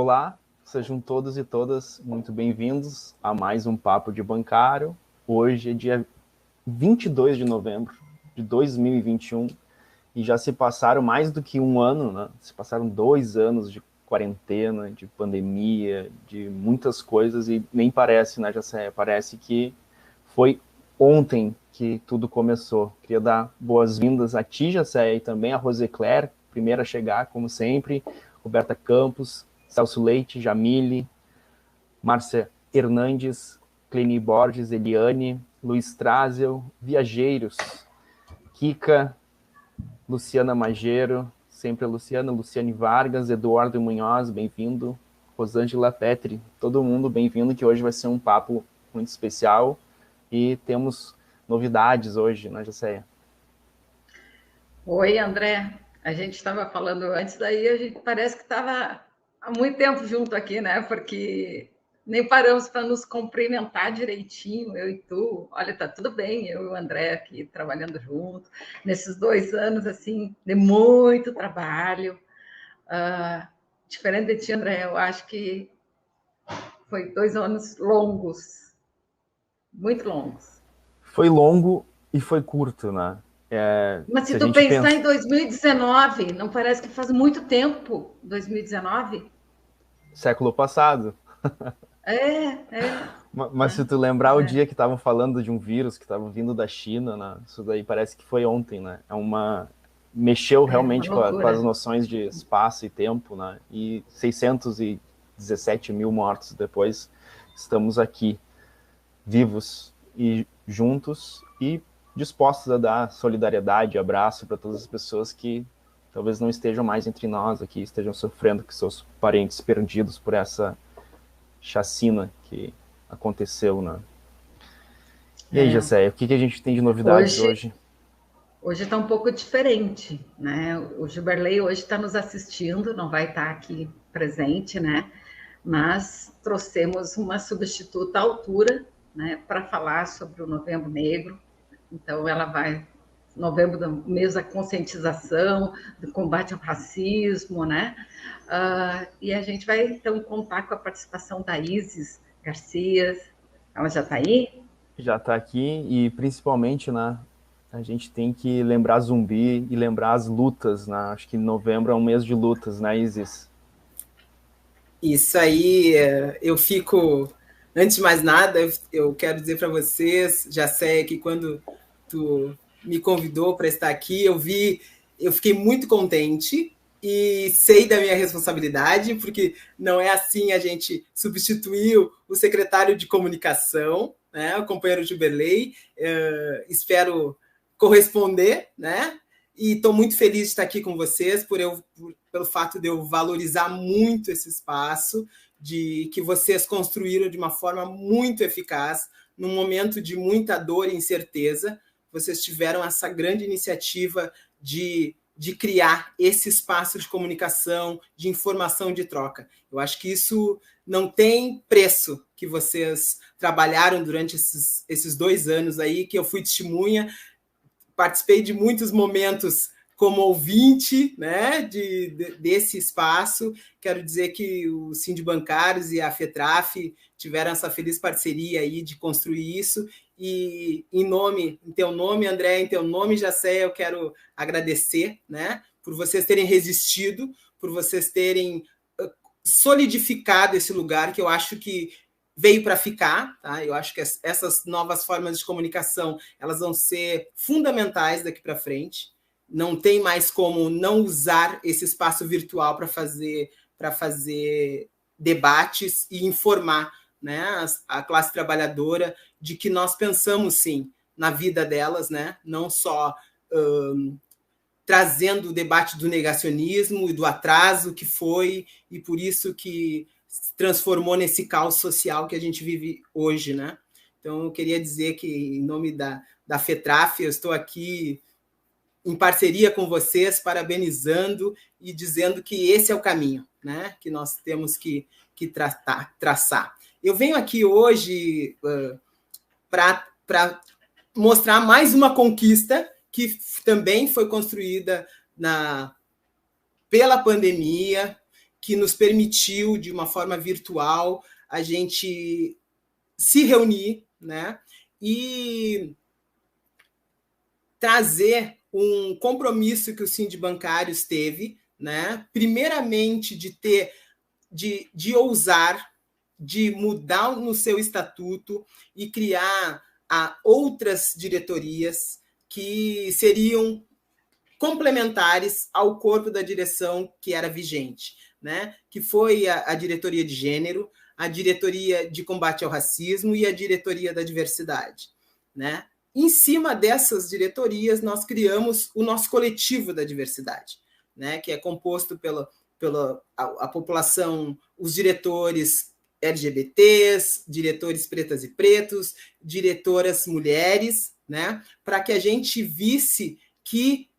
Olá, sejam todos e todas muito bem-vindos a mais um Papo de Bancário. Hoje é dia 22 de novembro de 2021 e já se passaram mais do que um ano, né? Se passaram 2 anos de quarentena, de pandemia, de muitas coisas e nem parece, né, Jacé? Parece que foi ontem que tudo começou. Queria dar boas-vindas a ti, Jacé, e também a Rosecler, primeira a chegar, como sempre, Roberta Campos, Celso Leite, Jamile, Márcia Hernandes, Cleni Borges, Eliane, Luiz Trazel, Viajeiros, Kika, Luciana Magero, sempre a Luciana, Luciane Vargas, Eduardo Munhoz, bem-vindo, Rosângela Petri, todo mundo bem-vindo, que hoje vai ser um papo muito especial e temos novidades hoje, né, Jacéia? Oi, André. A gente estava falando antes, daí a gente parece que estava há muito tempo junto aqui, né? Porque nem paramos para nos cumprimentar direitinho, eu e tu. Olha, tá tudo bem, eu e o André aqui trabalhando junto, nesses 2 anos, assim, de muito trabalho. Diferente de ti, André, eu acho que foi 2 anos longos, muito longos. Foi longo e foi curto, né? Mas Se se a tu gente pensar pensa... em 2019, não parece que faz muito tempo, 2019? Século passado. É. Mas se tu lembrar o dia que estavam falando de um vírus que estava vindo da China, né? Isso daí parece que foi ontem, né? Mexeu Uma realmente com as loucura. noções de espaço e tempo, né? E 617 mil mortos depois, estamos aqui, vivos e juntos e dispostos a dar solidariedade, abraço para todas as pessoas que talvez não estejam mais entre nós aqui, estejam sofrendo com seus parentes perdidos por essa chacina que aconteceu, né? E aí, Jessé, o que a gente tem de novidades hoje? Hoje está um pouco diferente, né? O Gilberley hoje está nos assistindo, não vai estar aqui presente, né? Mas trouxemos uma substituta à altura, né? Para falar sobre o Novembro Negro. Então, ela vai... Novembro, do mês da conscientização, do combate ao racismo, né? E a gente vai, então, contar com a participação da Isis Garcia. Ela já está aí? Já está aqui e, principalmente, né, a gente tem que lembrar Zumbi e lembrar as lutas, né? Acho que novembro é um mês de lutas, né, Isis? Isso aí, eu fico... Antes de mais nada, eu quero dizer para vocês, já sei que quando tu me convidou para estar aqui, eu fiquei muito contente e sei da minha responsabilidade, porque não é assim a gente substituiu o secretário de comunicação, né, o companheiro Gilberley, espero corresponder, né? E estou muito feliz de estar aqui com vocês pelo fato de eu valorizar muito esse espaço, de que vocês construíram de uma forma muito eficaz, num momento de muita dor e incerteza. Vocês tiveram essa grande iniciativa de criar esse espaço de comunicação, de informação, de troca. Eu acho que isso não tem preço, que vocês trabalharam durante esses 2 anos aí, que eu fui testemunha. Participei de muitos momentos como ouvinte, né, desse espaço. Quero dizer que o Sindibancários e a FETRAF tiveram essa feliz parceria aí de construir isso. E em teu nome, André, em teu nome, Jacé, eu quero agradecer, né, por vocês terem resistido, por vocês terem solidificado esse lugar, que eu acho que veio para ficar, tá? Eu acho que essas novas formas de comunicação, elas vão ser fundamentais daqui para frente. Não tem mais como não usar esse espaço virtual para fazer debates e informar, né, a classe trabalhadora de que nós pensamos, sim, na vida delas, né? Não só trazendo o debate do negacionismo e do atraso que foi, e por isso que se transformou nesse caos social que a gente vive hoje, né? Então, eu queria dizer que, em nome da FETRAF, eu estou aqui em parceria com vocês, parabenizando e dizendo que esse é o caminho, né, que nós temos que traçar. Eu venho aqui hoje para mostrar mais uma conquista que também foi construída pela pandemia, que nos permitiu, de uma forma virtual, a gente se reunir, né, e trazer um compromisso que o Sindibancários teve, né, primeiramente de ousar, de mudar no seu estatuto e criar outras diretorias que seriam complementares ao corpo da direção que era vigente, né? Que foi a diretoria de gênero, a diretoria de combate ao racismo e a diretoria da diversidade, né? Em cima dessas diretorias, nós criamos o nosso coletivo da diversidade, né? Que é composto pela a população, os diretores LGBTs, diretores pretas e pretos, diretoras mulheres, né? Para que a gente visse que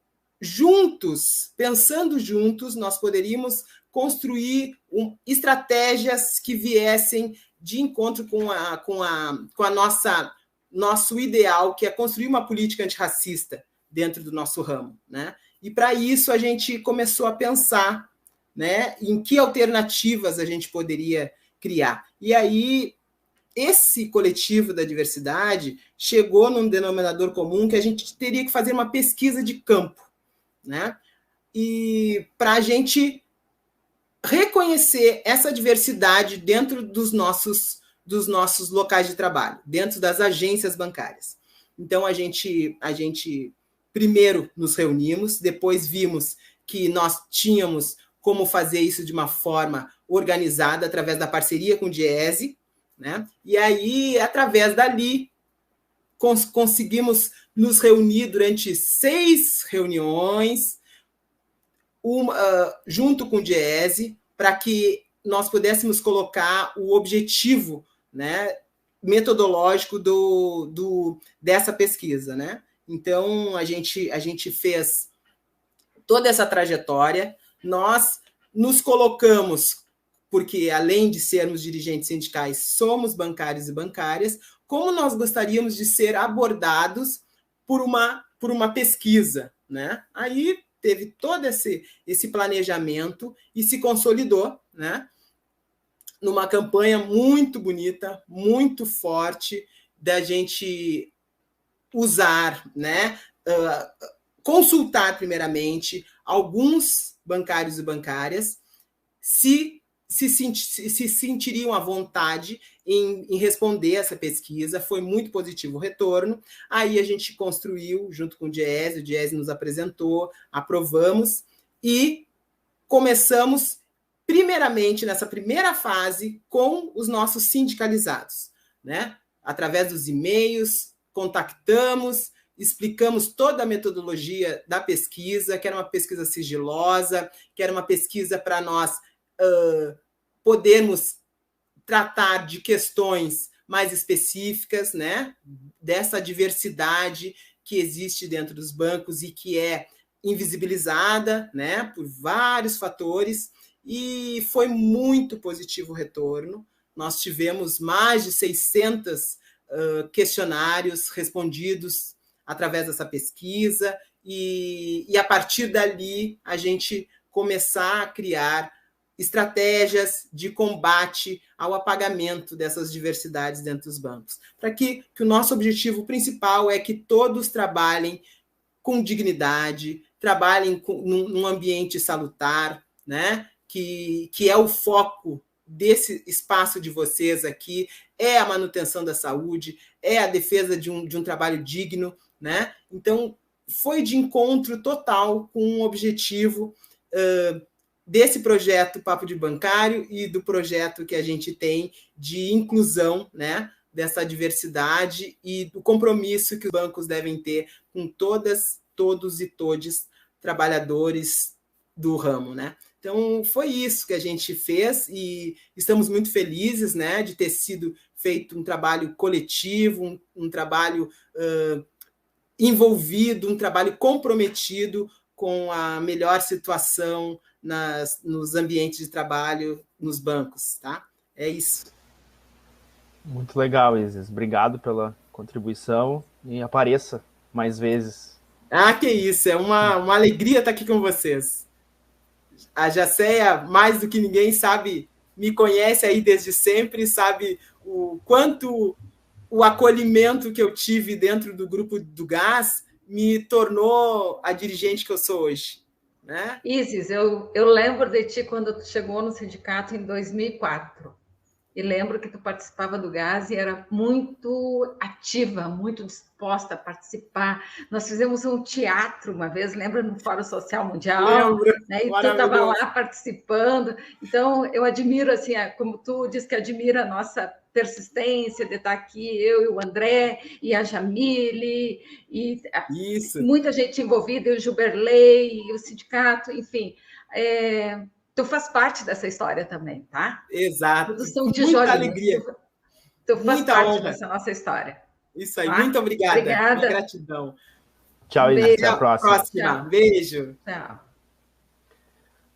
juntos, pensando juntos, nós poderíamos construir estratégias que viessem de encontro com a nosso ideal, que é construir uma política antirracista dentro do nosso ramo, né? E para isso a gente começou a pensar, né, em que alternativas a gente poderia criar. E aí esse coletivo da diversidade chegou num denominador comum que a gente teria que fazer uma pesquisa de campo, né? E para a gente reconhecer essa diversidade dentro dos nossos locais de trabalho, dentro das agências bancárias. Então, a gente primeiro nos reunimos, depois vimos que nós tínhamos como fazer isso de uma forma organizada, através da parceria com o Diese, né? E aí, através dali, conseguimos nos reunir durante 6 reuniões, junto com o Diese, para que nós pudéssemos colocar o objetivo, né, metodológico dessa pesquisa, né? Então, a gente fez toda essa trajetória, nós nos colocamos, porque além de sermos dirigentes sindicais, somos bancários e bancárias, como nós gostaríamos de ser abordados por uma pesquisa, né? Aí teve todo esse planejamento e se consolidou, né, numa campanha muito bonita, muito forte, da gente usar, né, consultar primeiramente alguns bancários e bancárias se sentiriam à vontade em responder essa pesquisa. Foi muito positivo o retorno. Aí a gente construiu, junto com o Diese nos apresentou, aprovamos e começamos, primeiramente, nessa primeira fase, com os nossos sindicalizados, né? Através dos e-mails, contactamos, explicamos toda a metodologia da pesquisa, que era uma pesquisa sigilosa, que era uma pesquisa para nós podermos tratar de questões mais específicas, né, dessa diversidade que existe dentro dos bancos e que é invisibilizada, né, por vários fatores, e foi muito positivo o retorno. Nós tivemos mais de 600 questionários respondidos através dessa pesquisa, e a partir dali a gente começar a criar estratégias de combate ao apagamento dessas diversidades dentro dos bancos, para que o nosso objetivo principal é que todos trabalhem com dignidade, trabalhem num ambiente salutar, né? Que é o foco desse espaço de vocês aqui, é a manutenção da saúde, é a defesa de um trabalho digno, né? Então, foi de encontro total com um objetivo desse projeto Papo de Bancário e do projeto que a gente tem de inclusão, né, dessa diversidade e do compromisso que os bancos devem ter com todos e todes trabalhadores do ramo, né? Então, foi isso que a gente fez e estamos muito felizes, né, de ter sido feito um trabalho coletivo, um trabalho envolvido, um trabalho comprometido com a melhor situação nos ambientes de trabalho, nos bancos, tá? É isso. Muito legal, Isis. Obrigado pela contribuição e apareça mais vezes. Ah, que isso! É uma alegria estar aqui com vocês. A Jacéia, mais do que ninguém, sabe, me conhece aí desde sempre, sabe o quanto o acolhimento que eu tive dentro do grupo do Gás me tornou a dirigente que eu sou hoje, né? Isis, eu lembro de ti quando tu chegou no sindicato em 2004. E lembro que tu participava do Gás e era muito ativa, muito disposta a participar. Nós fizemos um teatro uma vez, lembra, no Fórum Social Mundial? Lembro, Né? E tu estava lá participando. Então, eu admiro, assim, como tu diz que admira a nossa persistência de estar aqui, eu e o André, e a Jamile, e Isso. Muita gente envolvida, e o Gilberley, e o sindicato, enfim. Tu faz parte dessa história também, tá? Exato. Produção Com muita alegria. Tu faz parte dessa nossa história. Isso aí. Tá? Muito obrigada. Obrigada. Minha gratidão. Tchau, Isis. Até a próxima. Tchau. Beijo. Tchau.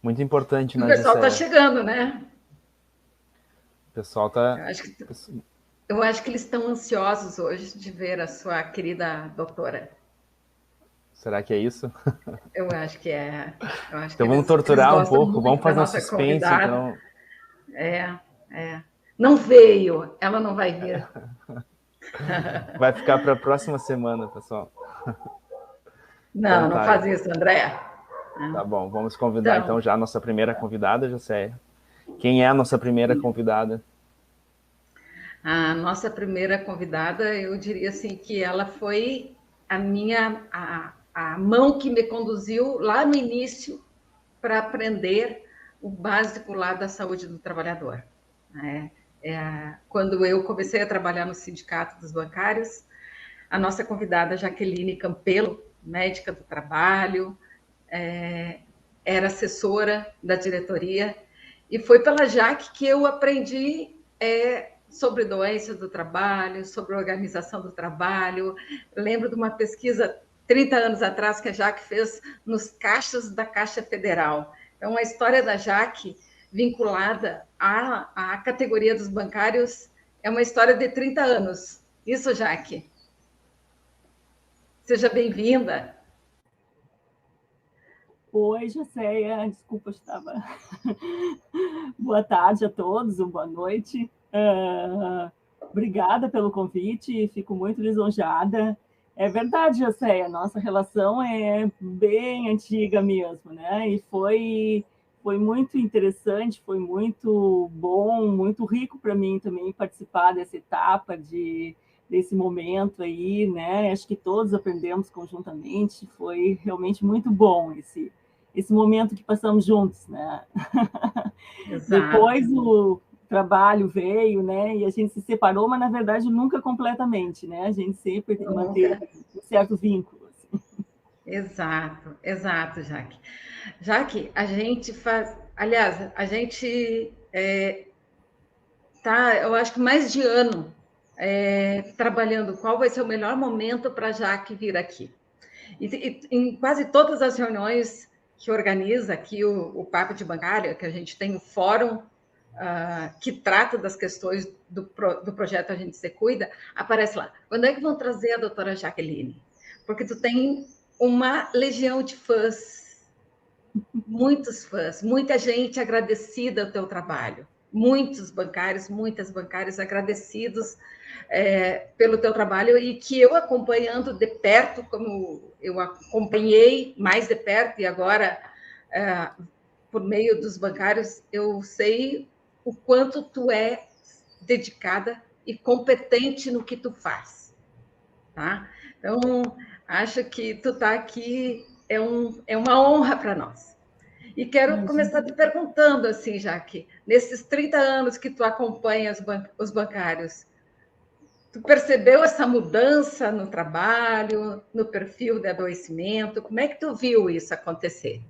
Muito importante, né, o pessoal está chegando, né? O pessoal está... Eu acho que eles estão ansiosos hoje de ver a sua querida doutora. Será que é isso? Eu acho que é. Então vamos torturar um pouco, vamos fazer um suspense, então. Não veio, ela não vai vir. Vai ficar para a próxima semana, pessoal. Não, então, não faz isso, André. Tá bom, vamos convidar então já a nossa primeira convidada, Jacéia. Quem é a nossa primeira convidada? A nossa primeira convidada, eu diria assim que ela foi a mão que me conduziu lá no início para aprender o básico lá da saúde do trabalhador. Quando eu comecei a trabalhar no Sindicato dos Bancários, a nossa convidada Jaqueline Campelo, médica do trabalho, era assessora da diretoria, e foi pela Jaque que eu aprendi sobre doenças do trabalho, sobre organização do trabalho. Eu lembro de uma pesquisa 30 anos atrás que a Jaque fez nos caixas da Caixa Federal. Então, a história da Jaque, vinculada à categoria dos bancários, é uma história de 30 anos. Isso, Jaque. Seja bem-vinda. Oi, Jacéia. Desculpa, eu estava... Boa tarde a todos, boa noite. Obrigada pelo convite, fico muito lisonjeada. É verdade, Jacéia, nossa relação é bem antiga mesmo, né? E foi muito interessante, foi muito bom, muito rico para mim também participar dessa etapa, desse momento aí, né? Acho que todos aprendemos conjuntamente, foi realmente muito bom esse momento que passamos juntos, né? Depois o trabalho veio, né? E a gente se separou, mas na verdade nunca completamente, né? A gente sempre manteve um certo vínculo. Assim. Exato, Jaque. Jaque, a gente faz... Aliás, a gente tá, eu acho que mais de ano trabalhando qual vai ser o melhor momento para a Jaque vir aqui. E em quase todas as reuniões que organiza aqui o Papo de Bancária, que a gente tem um fórum que trata das questões do projeto A Gente Se Cuida, aparece lá. Quando é que vão trazer a doutora Jaqueline? Porque tu tem uma legião de fãs, muitos fãs, muita gente agradecida ao teu trabalho, muitas bancários agradecidos pelo teu trabalho e que eu acompanhando de perto, como eu acompanhei mais de perto e agora por meio dos bancários, eu sei o quanto tu é dedicada e competente no que tu faz, tá? Então, acho que tu tá aqui é uma honra para nós. E quero começar te perguntando, assim, Jaque, nesses 30 anos que tu acompanha os bancários, tu percebeu essa mudança no trabalho, no perfil de adoecimento? Como é que tu viu isso acontecer?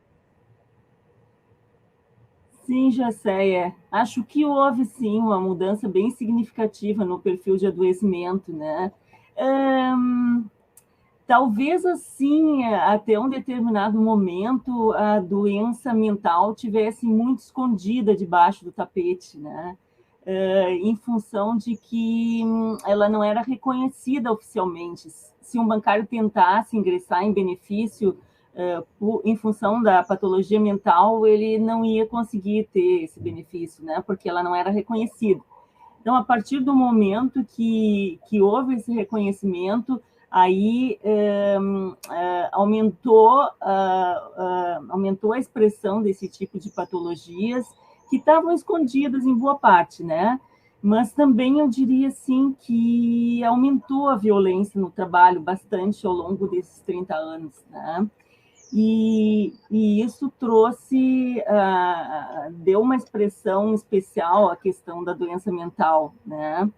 Sim, Jacéia. Acho que houve, sim, uma mudança bem significativa no perfil de adoecimento, né? Talvez, assim, até um determinado momento, a doença mental tivesse muito escondida debaixo do tapete, né? Em função de que ela não era reconhecida oficialmente. Se um bancário tentasse ingressar em benefício em função da patologia mental, ele não ia conseguir ter esse benefício, né? Porque ela não era reconhecida. Então, a partir do momento que houve esse reconhecimento, aí aumentou a expressão desse tipo de patologias que estavam escondidas em boa parte, né? Mas também eu diria assim que aumentou a violência no trabalho bastante ao longo desses 30 anos, né? E isso trouxe, deu uma expressão especial à questão da doença mental, né?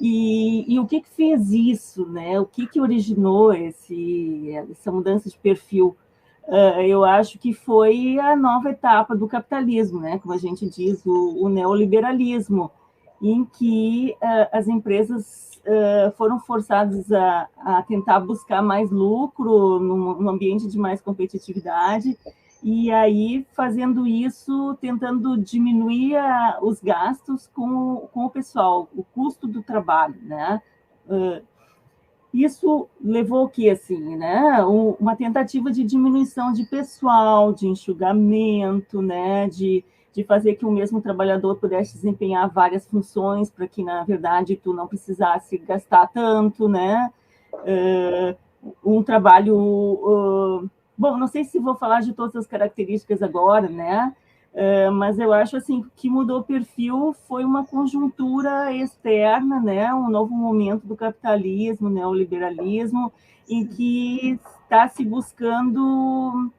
E o que fez isso, né? O que originou essa mudança de perfil? Eu acho que foi a nova etapa do capitalismo, né? Como a gente diz, o neoliberalismo, em que as empresas foram forçadas a tentar buscar mais lucro num ambiente de mais competitividade, e aí, fazendo isso, tentando diminuir os gastos com o pessoal, o custo do trabalho, né? Isso levou o quê, assim, né? Uma tentativa de diminuição de pessoal, de enxugamento, né? De fazer que o mesmo trabalhador pudesse desempenhar várias funções para que, na verdade, tu não precisasse gastar tanto, né? Um trabalho... bom, não sei se vou falar de todas as características agora, né? Mas eu acho assim que mudou o perfil foi uma conjuntura externa, né? Um novo momento do capitalismo, neoliberalismo, em que está se buscando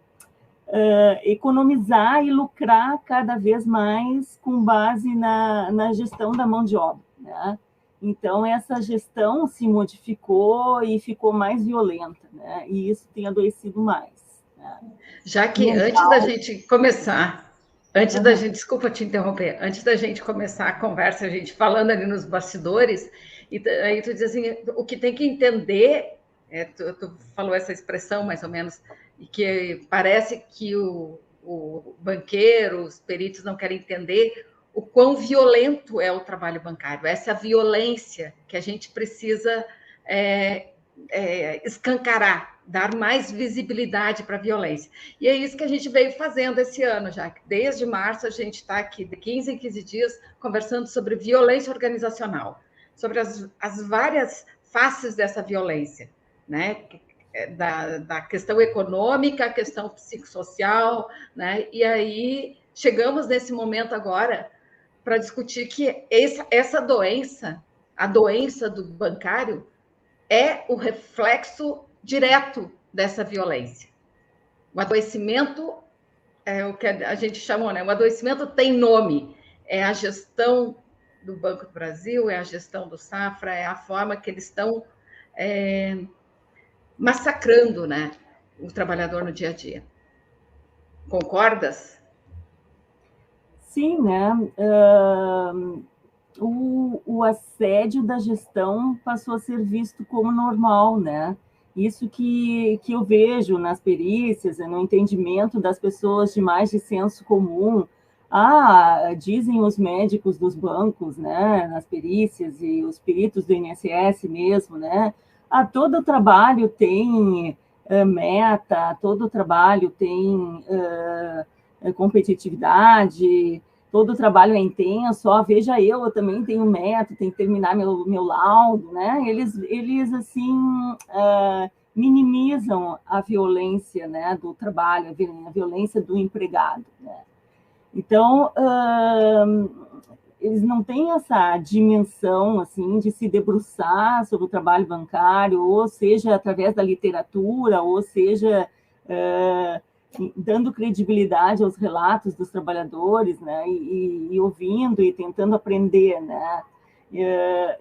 economizar e lucrar cada vez mais com base na gestão da mão de obra, né? Então, essa gestão se modificou e ficou mais violenta, né? E isso tem adoecido mais, né? Já que antes da gente começar, desculpa te interromper, antes da gente começar a conversa, a gente falando ali nos bastidores, e aí tu diz assim, o que tem que entender, tu falou essa expressão mais ou menos, e que parece que o banqueiro, os peritos não querem entender o quão violento é o trabalho bancário, essa violência que a gente precisa escancarar, dar mais visibilidade para a violência. E é isso que a gente veio fazendo esse ano, já que desde março a gente está aqui, de 15 em 15 dias, conversando sobre violência organizacional, sobre as várias faces dessa violência, né? Da questão econômica, a questão psicossocial, né? E aí chegamos nesse momento agora para discutir que essa doença, a doença do bancário, é o reflexo direto dessa violência. O adoecimento é o que a gente chamou, né? O adoecimento tem nome. É a gestão do Banco do Brasil, é a gestão do Safra, é a forma que eles estão massacrando, né, o trabalhador no dia a dia. Concordas? Sim, né? O assédio da gestão passou a ser visto como normal, né? Isso que eu vejo nas perícias, no entendimento das pessoas de mais de senso comum. Dizem os médicos dos bancos, né, nas perícias, e os peritos do INSS mesmo, né? Todo trabalho tem meta, todo trabalho tem competitividade, todo trabalho é intenso, veja eu também tenho meta, tenho que terminar meu laudo, né? Eles assim, minimizam a violência, né, do trabalho, a violência do empregado, né? Então, eles não têm essa dimensão, assim, de se debruçar sobre o trabalho bancário, ou seja, através da literatura, ou seja, dando credibilidade aos relatos dos trabalhadores, né, e ouvindo e tentando aprender, né.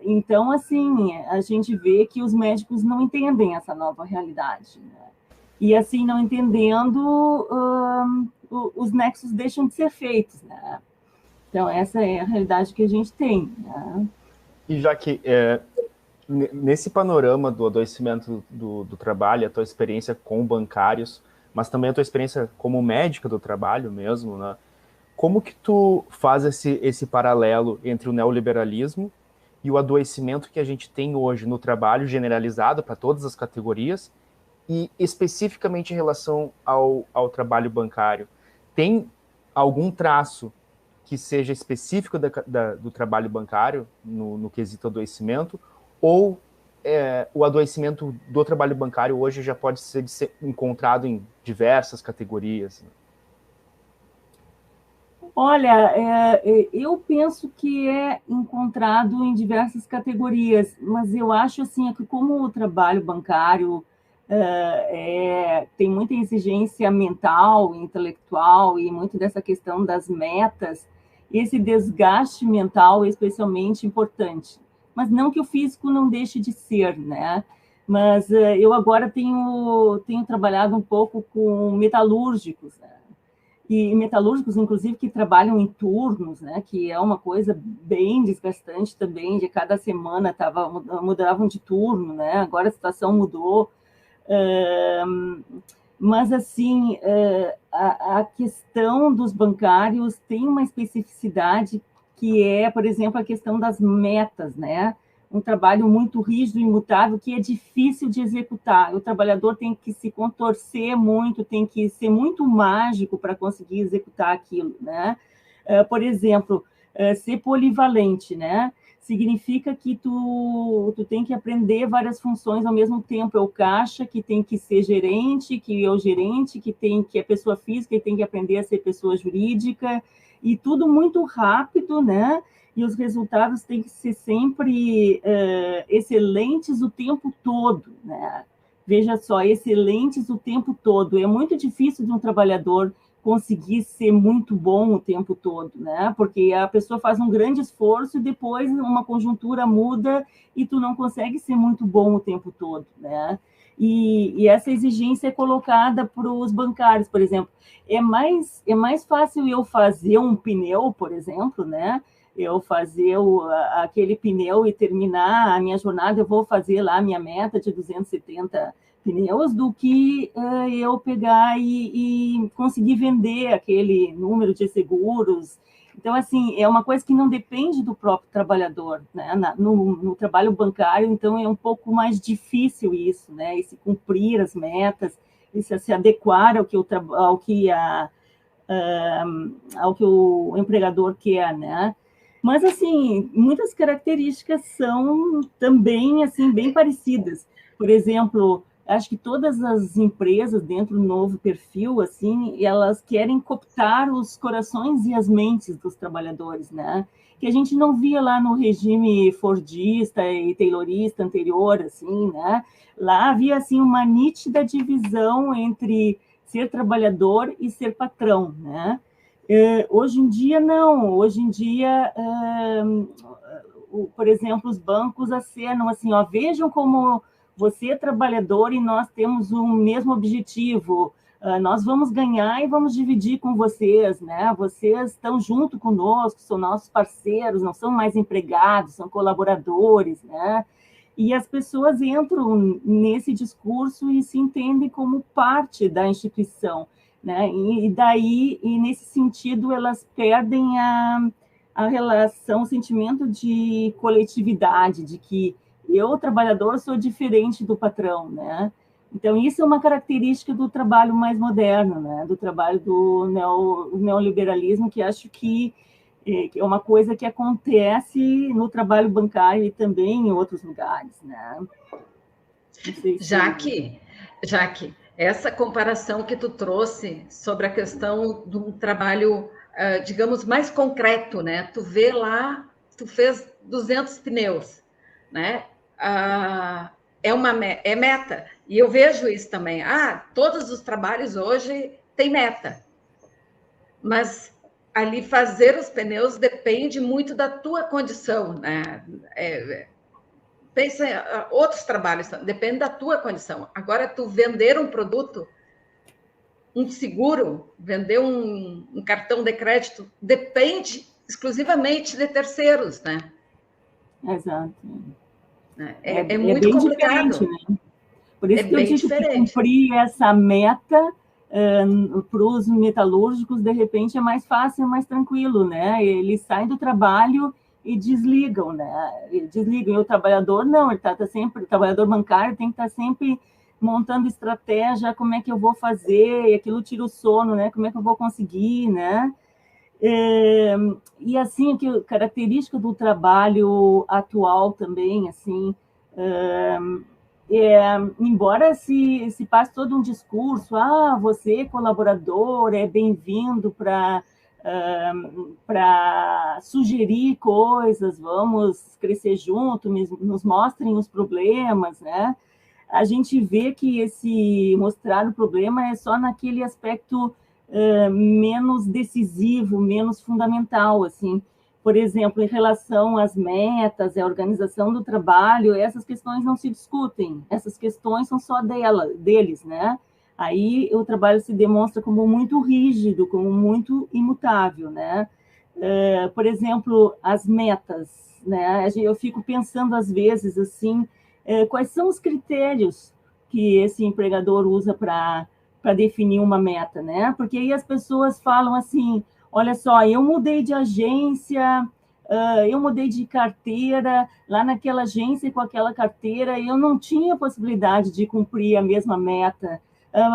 Então, assim, a gente vê que os médicos não entendem essa nova realidade, né? E, assim, não entendendo, os nexos deixam de ser feitos, né? Então, essa é a realidade que a gente tem, né? E já que, nesse panorama do adoecimento do trabalho, a tua experiência com bancários, mas também a tua experiência como médica do trabalho mesmo, né? Como que tu faz esse paralelo entre o neoliberalismo e o adoecimento que a gente tem hoje no trabalho generalizado para todas as categorias E especificamente em relação ao trabalho bancário, tem algum traço que seja específico do trabalho bancário no quesito adoecimento, ou o adoecimento do trabalho bancário hoje já pode ser encontrado em diversas categorias? Olha, eu penso que é encontrado em diversas categorias, mas eu acho assim que como o trabalho bancário tem muita exigência mental, intelectual e muito dessa questão das metas, esse desgaste mental é especialmente importante. Mas não que o físico não deixe de ser, né? Mas eu agora tenho trabalhado um pouco com metalúrgicos, né? E metalúrgicos, inclusive, que trabalham em turnos, né? Que é uma coisa bem desgastante também, de cada semana mudavam de turno, né? Agora a situação mudou. Mas, assim, a questão dos bancários tem uma especificidade que é, por exemplo, a questão das metas, né? Um trabalho muito rígido e imutável que é difícil de executar. O trabalhador tem que se contorcer muito, tem que ser muito mágico para conseguir executar aquilo, né? Por exemplo, ser polivalente, né? Significa que tu tem que aprender várias funções ao mesmo tempo. É o caixa que tem que ser gerente, que é o gerente que é pessoa física e tem que aprender a ser pessoa jurídica, e tudo muito rápido, né? E os resultados têm que ser sempre excelentes o tempo todo, né? Veja só, excelentes o tempo todo. É muito difícil de um trabalhador conseguir ser muito bom o tempo todo, né? Porque a pessoa faz um grande esforço e depois uma conjuntura muda e tu não consegue ser muito bom o tempo todo, né? E essa exigência é colocada para os bancários, por exemplo. É mais fácil eu fazer um pneu, por exemplo, né? Eu fazer aquele pneu e terminar a minha jornada, eu vou fazer lá a minha meta de 270 pneus, do que eu pegar e conseguir vender aquele número de seguros. Então, assim, é uma coisa que não depende do próprio trabalhador, né? No trabalho bancário, então, é um pouco mais difícil isso, né? E se cumprir as metas, e se adequar ao que o empregador quer, né? Mas, assim, muitas características são também, assim, bem parecidas. Por exemplo, acho que todas as empresas dentro do novo perfil, assim, elas querem cooptar os corações e as mentes dos trabalhadores, né? Que a gente não via lá no regime fordista e taylorista anterior, assim, né? Lá havia, assim, uma nítida divisão entre ser trabalhador e ser patrão, né? Hoje em dia, não. Hoje em dia, por exemplo, os bancos acenam assim, ó, vejam como você é trabalhador e nós temos o mesmo objetivo. Nós vamos ganhar e vamos dividir com vocês, né? Vocês estão junto conosco, são nossos parceiros, não são mais empregados, são colaboradores, né? E as pessoas entram nesse discurso e se entendem como parte da instituição, né? E nesse sentido, elas perdem a relação, o sentimento de coletividade, de que eu, trabalhador, sou diferente do patrão, né? Então, isso é uma característica do trabalho mais moderno, né? Do trabalho do neoliberalismo, que acho que é uma coisa que acontece no trabalho bancário e também em outros lugares, né? Jaque, essa comparação que tu trouxe sobre a questão de um trabalho, digamos, mais concreto, né? Tu vê lá, tu fez 200 pneus, né? É meta. E eu vejo isso também. Todos os trabalhos hoje têm meta. Mas ali fazer os pneus depende muito da tua condição, né? Pensa em outros trabalhos, depende da tua condição. Agora, tu vender um produto, um seguro, vender um cartão de crédito, depende exclusivamente de terceiros, né? Exato. É muito bem complicado. Diferente, né? Por isso que eu digo que cumprir essa meta para os metalúrgicos, de repente, é mais fácil, mais tranquilo, né? Eles saem do trabalho e desligam, né? E o trabalhador não, ele tá sempre, o trabalhador bancário tem que estar sempre montando estratégia, como é que eu vou fazer, e aquilo tira o sono, né? Como é que eu vou conseguir, né? E assim, que característica do trabalho atual também, assim, embora se passe todo um discurso, você colaborador é bem-vindo para sugerir coisas, vamos crescer junto, nos mostrem os problemas, né? A gente vê que esse mostrar o problema é só naquele aspecto menos decisivo, menos fundamental, assim. Por exemplo, em relação às metas, à organização do trabalho, essas questões não se discutem, essas questões são só deles, né? Aí o trabalho se demonstra como muito rígido, como muito imutável, né? Por exemplo, as metas, né? Eu fico pensando às vezes assim, quais são os critérios que esse empregador usa para definir uma meta, né? Porque aí as pessoas falam assim, olha só, eu mudei de agência, eu mudei de carteira, lá naquela agência com aquela carteira, eu não tinha possibilidade de cumprir a mesma meta,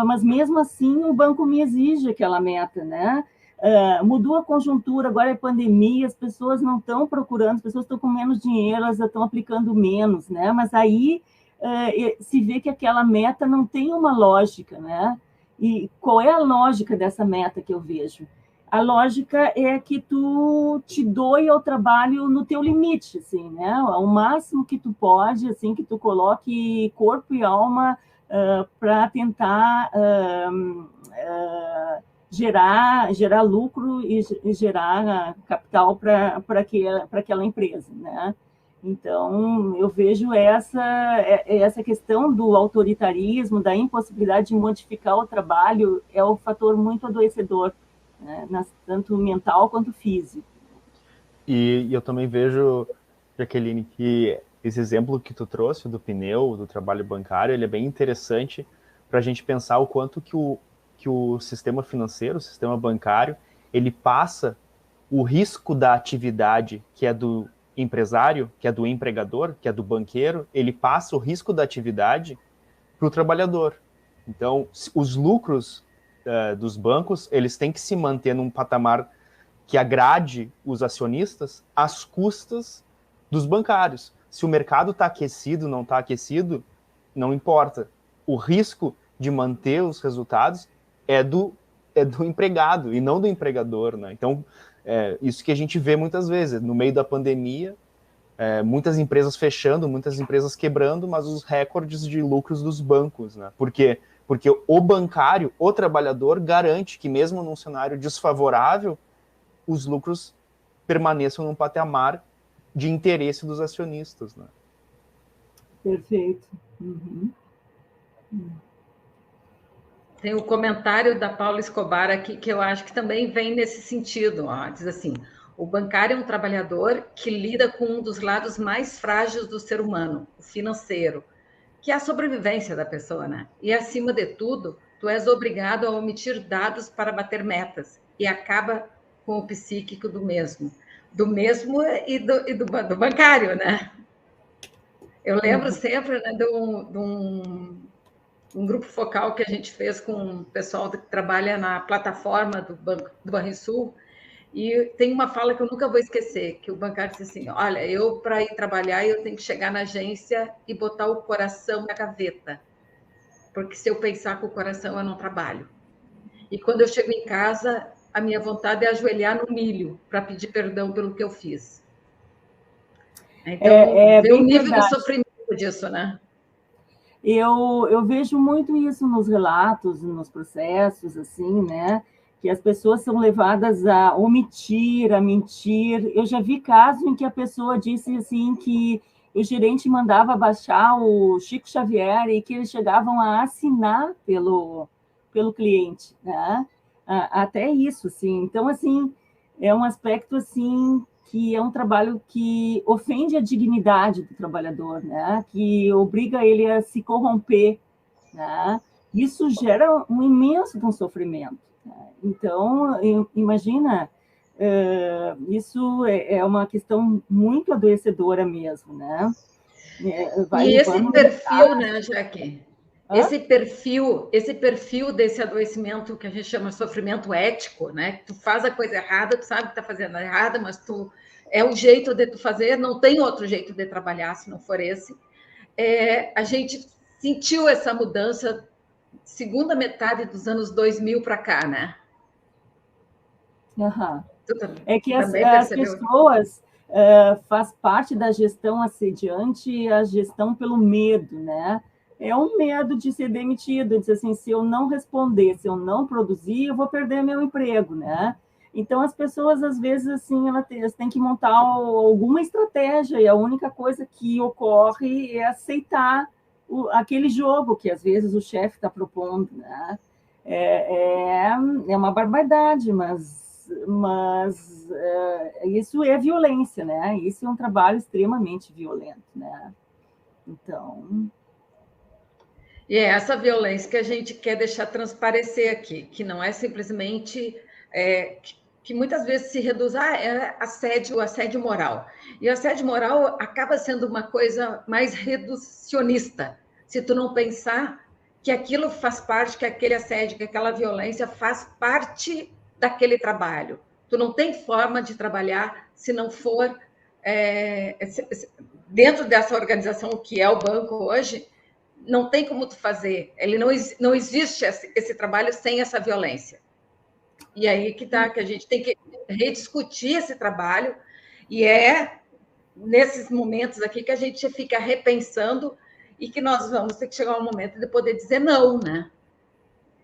mas mesmo assim o banco me exige aquela meta, né? Mudou a conjuntura, agora é pandemia, as pessoas não estão procurando, as pessoas estão com menos dinheiro, elas estão aplicando menos, né? Mas aí se vê que aquela meta não tem uma lógica, né? E qual é a lógica dessa meta que eu vejo? A lógica é que tu te doe ao trabalho no teu limite, assim, né? Ao máximo que tu pode, assim, que tu coloque corpo e alma para tentar gerar lucro e gerar capital para aquela empresa, né? Então, eu vejo essa questão do autoritarismo, da impossibilidade de modificar o trabalho, é um fator muito adoecedor, né? Tanto mental quanto físico. E eu também vejo, Jaqueline, que esse exemplo que tu trouxe do pneu, do trabalho bancário, ele é bem interessante para a gente pensar o quanto que o sistema financeiro, o sistema bancário, ele passa o risco da atividade que é do empresário, que é do empregador, que é do banqueiro, ele passa o risco da atividade para o trabalhador. Então, os lucros dos bancos, eles têm que se manter num patamar que agrade os acionistas às custas dos bancários. Se o mercado está aquecido, não está aquecido, não importa. O risco de manter os resultados é do empregado e não do empregador, né? Então, isso que a gente vê muitas vezes, no meio da pandemia, muitas empresas fechando, muitas empresas quebrando, mas os recordes de lucros dos bancos, né? Por quê? Porque o bancário, o trabalhador, garante que mesmo num cenário desfavorável, os lucros permaneçam num patamar de interesse dos acionistas, né? Perfeito. Uhum. Tem o comentário da Paula Escobar aqui, que eu acho que também vem nesse sentido. Ó. Diz assim, o bancário é um trabalhador que lida com um dos lados mais frágeis do ser humano, o financeiro, que é a sobrevivência da pessoa, né? E, acima de tudo, tu és obrigado a omitir dados para bater metas, e acaba com o psíquico do mesmo e do bancário, né? Eu lembro sempre, né, de um grupo focal que a gente fez com o pessoal que trabalha na plataforma do Banrisul, e tem uma fala que eu nunca vou esquecer, que o bancário disse assim, olha, eu para ir trabalhar, eu tenho que chegar na agência e botar o coração na gaveta, porque se eu pensar com o coração, eu não trabalho. E quando eu chego em casa, a minha vontade é ajoelhar no milho para pedir perdão pelo que eu fiz. Então, vê o nível do sofrimento disso, né? Eu vejo muito isso nos relatos, nos processos, assim, né? Que as pessoas são levadas a omitir, a mentir. Eu já vi casos em que a pessoa disse assim que o gerente mandava baixar o Chico Xavier e que eles chegavam a assinar pelo cliente, né? Até isso, assim. Então, assim, é um aspecto assim que é um trabalho que ofende a dignidade do trabalhador, né? Que obriga ele a se corromper, né? Isso gera um imenso sofrimento. Né? Então, imagina, isso é uma questão muito adoecedora mesmo, né? E esse perfil, né, Jaque? Esse perfil desse adoecimento que a gente chama de sofrimento ético, né? Tu faz a coisa errada, tu sabe que está fazendo errada, mas é o jeito de tu fazer, não tem outro jeito de trabalhar se não for esse. A gente sentiu essa mudança segunda metade dos anos 2000 para cá, né? Uhum. É que as pessoas faz parte da gestão assediante a gestão pelo medo, né? É um medo de ser demitido, de dizer assim, se eu não responder, se eu não produzir, eu vou perder meu emprego, né? Então, as pessoas, às vezes, assim, elas têm que montar alguma estratégia, e a única coisa que ocorre é aceitar aquele jogo que, às vezes, o chefe está propondo, né? É uma barbaridade, mas isso é violência, né? Isso é um trabalho extremamente violento, né? Então... E é essa violência que a gente quer deixar transparecer aqui, que não é simplesmente... que muitas vezes se reduz a assédio moral. E o assédio moral acaba sendo uma coisa mais reducionista, se tu não pensar que aquilo faz parte, que aquele assédio, que aquela violência faz parte daquele trabalho. Tu não tem forma de trabalhar se não for dentro dessa organização que é o banco hoje, não tem como tu fazer. Não existe esse trabalho sem essa violência. E aí que a gente tem que rediscutir esse trabalho, e é nesses momentos aqui que a gente fica repensando e que nós vamos ter que chegar ao momento de poder dizer não, né?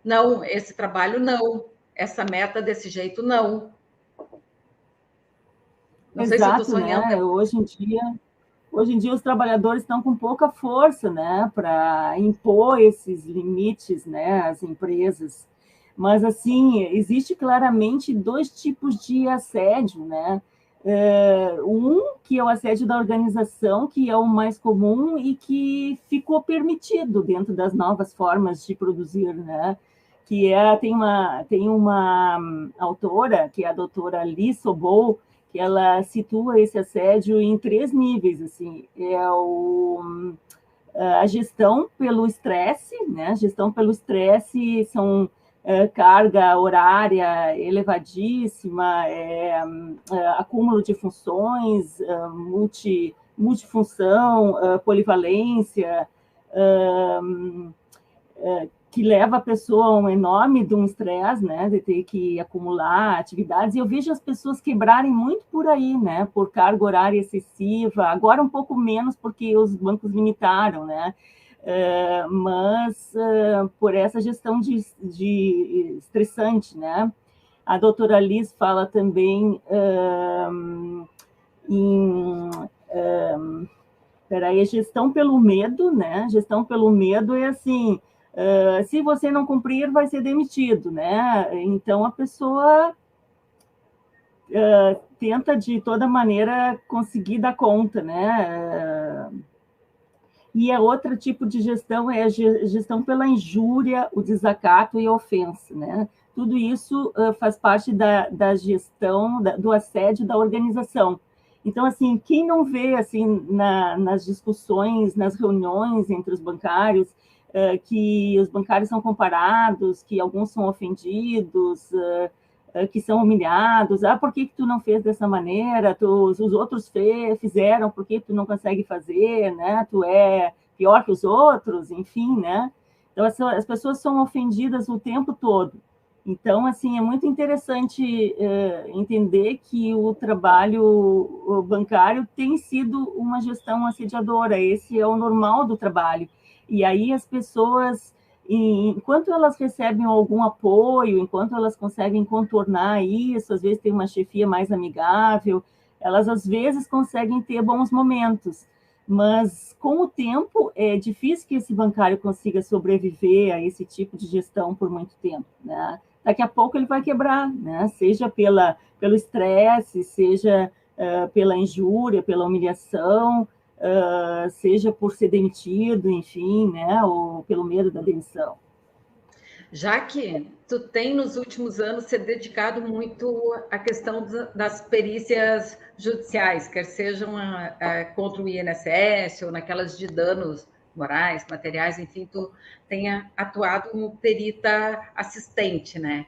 Não, esse trabalho não, essa meta desse jeito não. Não Exato, sei se eu estou sonhando. Né? Hoje em dia os trabalhadores estão com pouca força, né, para impor esses limites, né, às empresas. Mas, assim, existe claramente dois tipos de assédio, né? Que é o assédio da organização, que é o mais comum e que ficou permitido dentro das novas formas de produzir, né? Que tem uma autora, que é a doutora Liz Sobol, que ela situa esse assédio em 3 níveis, assim, a gestão pelo estresse, né? A gestão pelo estresse são carga horária elevadíssima, acúmulo de funções, multifunção, polivalência, que leva a pessoa a um enorme estresse, né, de ter que acumular atividades, e eu vejo as pessoas quebrarem muito por aí, né, por carga horária excessiva, agora um pouco menos porque os bancos limitaram, né, mas por essa gestão de estressante, né. A doutora Liz fala também a gestão pelo medo, né, gestão pelo medo é assim, se você não cumprir, vai ser demitido, né? Então, a pessoa tenta, de toda maneira, conseguir dar conta, né? E a outro tipo de gestão é a gestão pela injúria, o desacato e a ofensa, né? Tudo isso faz parte da gestão, do assédio da organização. Então, assim, quem não vê, assim, nas discussões, nas reuniões entre os bancários, que os bancários são comparados, que alguns são ofendidos, que são humilhados. Por que tu não fez dessa maneira? Os outros fizeram, por que tu não consegue fazer? Né? Tu é pior que os outros, enfim, né? Então, as pessoas são ofendidas o tempo todo. Então, assim, é muito interessante entender que o trabalho bancário tem sido uma gestão assediadora. Esse é o normal do trabalho. E aí as pessoas, enquanto elas recebem algum apoio, enquanto elas conseguem contornar isso, às vezes tem uma chefia mais amigável, elas às vezes conseguem ter bons momentos, mas com o tempo é difícil que esse bancário consiga sobreviver a esse tipo de gestão por muito tempo, né? Daqui a pouco ele vai quebrar, né? Seja pelo estresse, seja pela injúria, pela humilhação, seja por ser demitido, enfim, né, ou pelo medo da demissão. Já que tu tem, nos últimos anos, se dedicado muito à questão das perícias judiciais, quer sejam contra o INSS ou naquelas de danos morais, materiais, enfim, tu tenha atuado como perita assistente, né?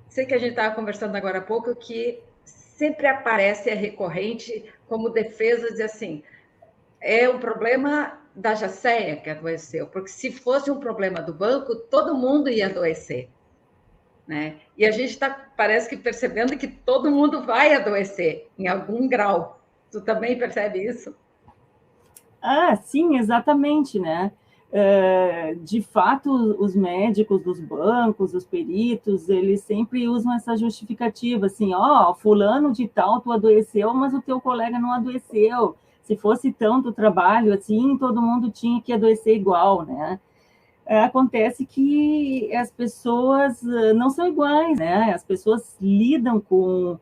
Sei que a gente estava conversando agora há pouco que sempre aparece, é recorrente, como defesa de assim, é um problema da Jacéia que adoeceu, porque se fosse um problema do banco, todo mundo ia adoecer, né? E a gente está, parece que percebendo que todo mundo vai adoecer em algum grau. Tu também percebe isso? Sim, exatamente, né? De fato, os médicos dos bancos, os peritos, eles sempre usam essa justificativa, assim, fulano de tal, tu adoeceu, mas o teu colega não adoeceu. Se fosse tanto trabalho assim, todo mundo tinha que adoecer igual, né? Acontece que as pessoas não são iguais, né? As pessoas lidam com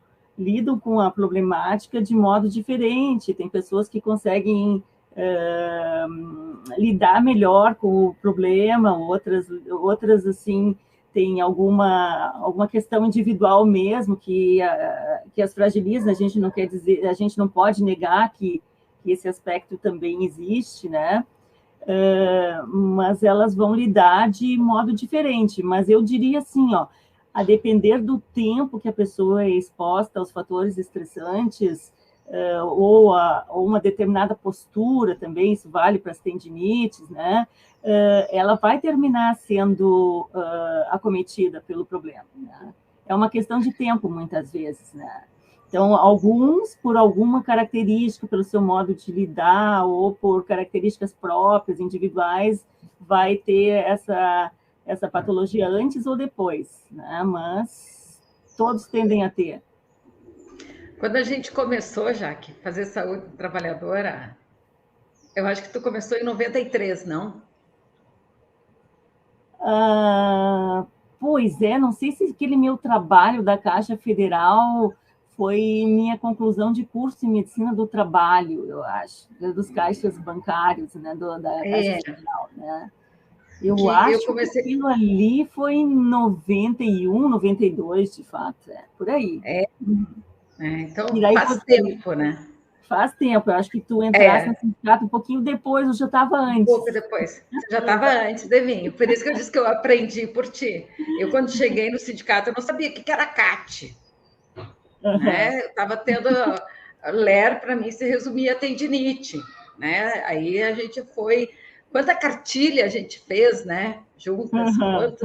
a problemática de modo diferente. Tem pessoas que conseguem lidar melhor com o problema, outras assim, tem alguma questão individual mesmo que as fragiliza. A gente não quer dizer, a gente não pode negar que esse aspecto também existe, né? Mas elas vão lidar de modo diferente. Mas eu diria assim, a depender do tempo que a pessoa é exposta aos fatores estressantes, ou uma determinada postura também, isso vale para as tendinites, né? Ela vai terminar sendo acometida pelo problema, né? É uma questão de tempo, muitas vezes, né? Então, alguns, por alguma característica, pelo seu modo de lidar, ou por características próprias, individuais, vai ter essa patologia antes ou depois, né? Mas todos tendem a ter. Quando a gente começou, Jaque, fazer saúde trabalhadora, eu acho que tu começou em 93, não? Pois é, não sei se aquele meu trabalho da Caixa Federal foi minha conclusão de curso em medicina do trabalho, eu acho, dos caixas bancários, né, da Caixa Federal, né? Eu acho que aquilo ali foi em 91, 92, de fato, por aí. Então faz tempo, né? Faz tempo, eu acho que tu entraste no sindicato um pouquinho depois, eu já estava antes. Um pouco depois, você já estava antes de mim, por isso que eu disse que eu aprendi por ti. Eu, quando cheguei no sindicato, eu não sabia o que era CAT. Né? Eu estava tendo... LER, para mim, se resumia a tendinite, né? Aí a gente foi... Quanta cartilha a gente fez, né? Juntas, quantos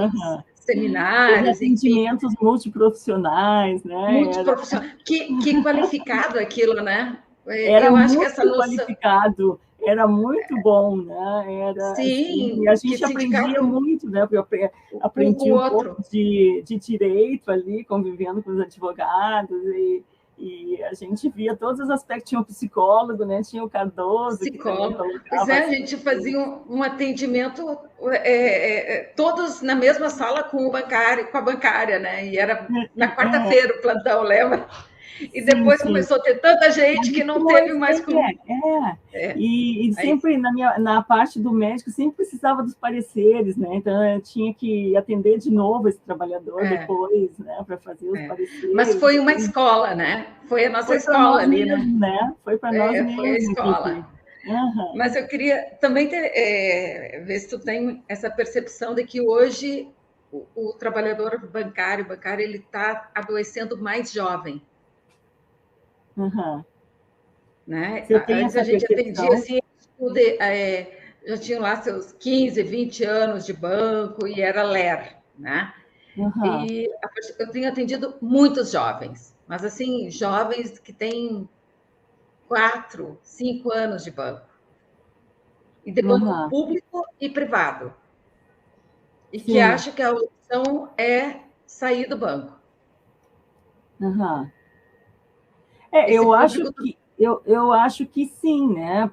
seminários... Atendimentos multiprofissionais, né? Multiprofissional. Que qualificado aquilo, né? Era eu acho que essa noção... qualificado, era muito bom, né? Sim, assim, a gente aprendia muito, né? Eu aprendi um pouco de direito ali, convivendo com os advogados, e a gente via todos os aspectos. Tinha o psicólogo, né? Tinha o Cardoso. Psicólogo. Pois é, a gente fazia um atendimento todos na mesma sala com o bancário, com a bancária, né? E era na quarta-feira o plantão, lembra? E depois começou a ter tanta gente que não teve mais como... E sempre na parte do médico sempre precisava dos pareceres, né? Então eu tinha que atender de novo esse trabalhador depois, né? Para fazer os pareceres. Mas foi uma escola, né? Foi a nossa escola ali, mesmo, né? Foi para nós mesmo. Foi a escola. Mas eu queria também ver se tu tem essa percepção de que hoje o trabalhador bancário, ele está adoecendo mais jovem. Né? Antes a gente atendia assim, já tinham lá seus 15, 20 anos de banco e era LER, né? E eu tenho atendido muitos jovens, mas assim, jovens que têm 4, 5 anos de banco. E de banco público e privado. E que acham que a opção é sair do banco. Eu acho que sim, né?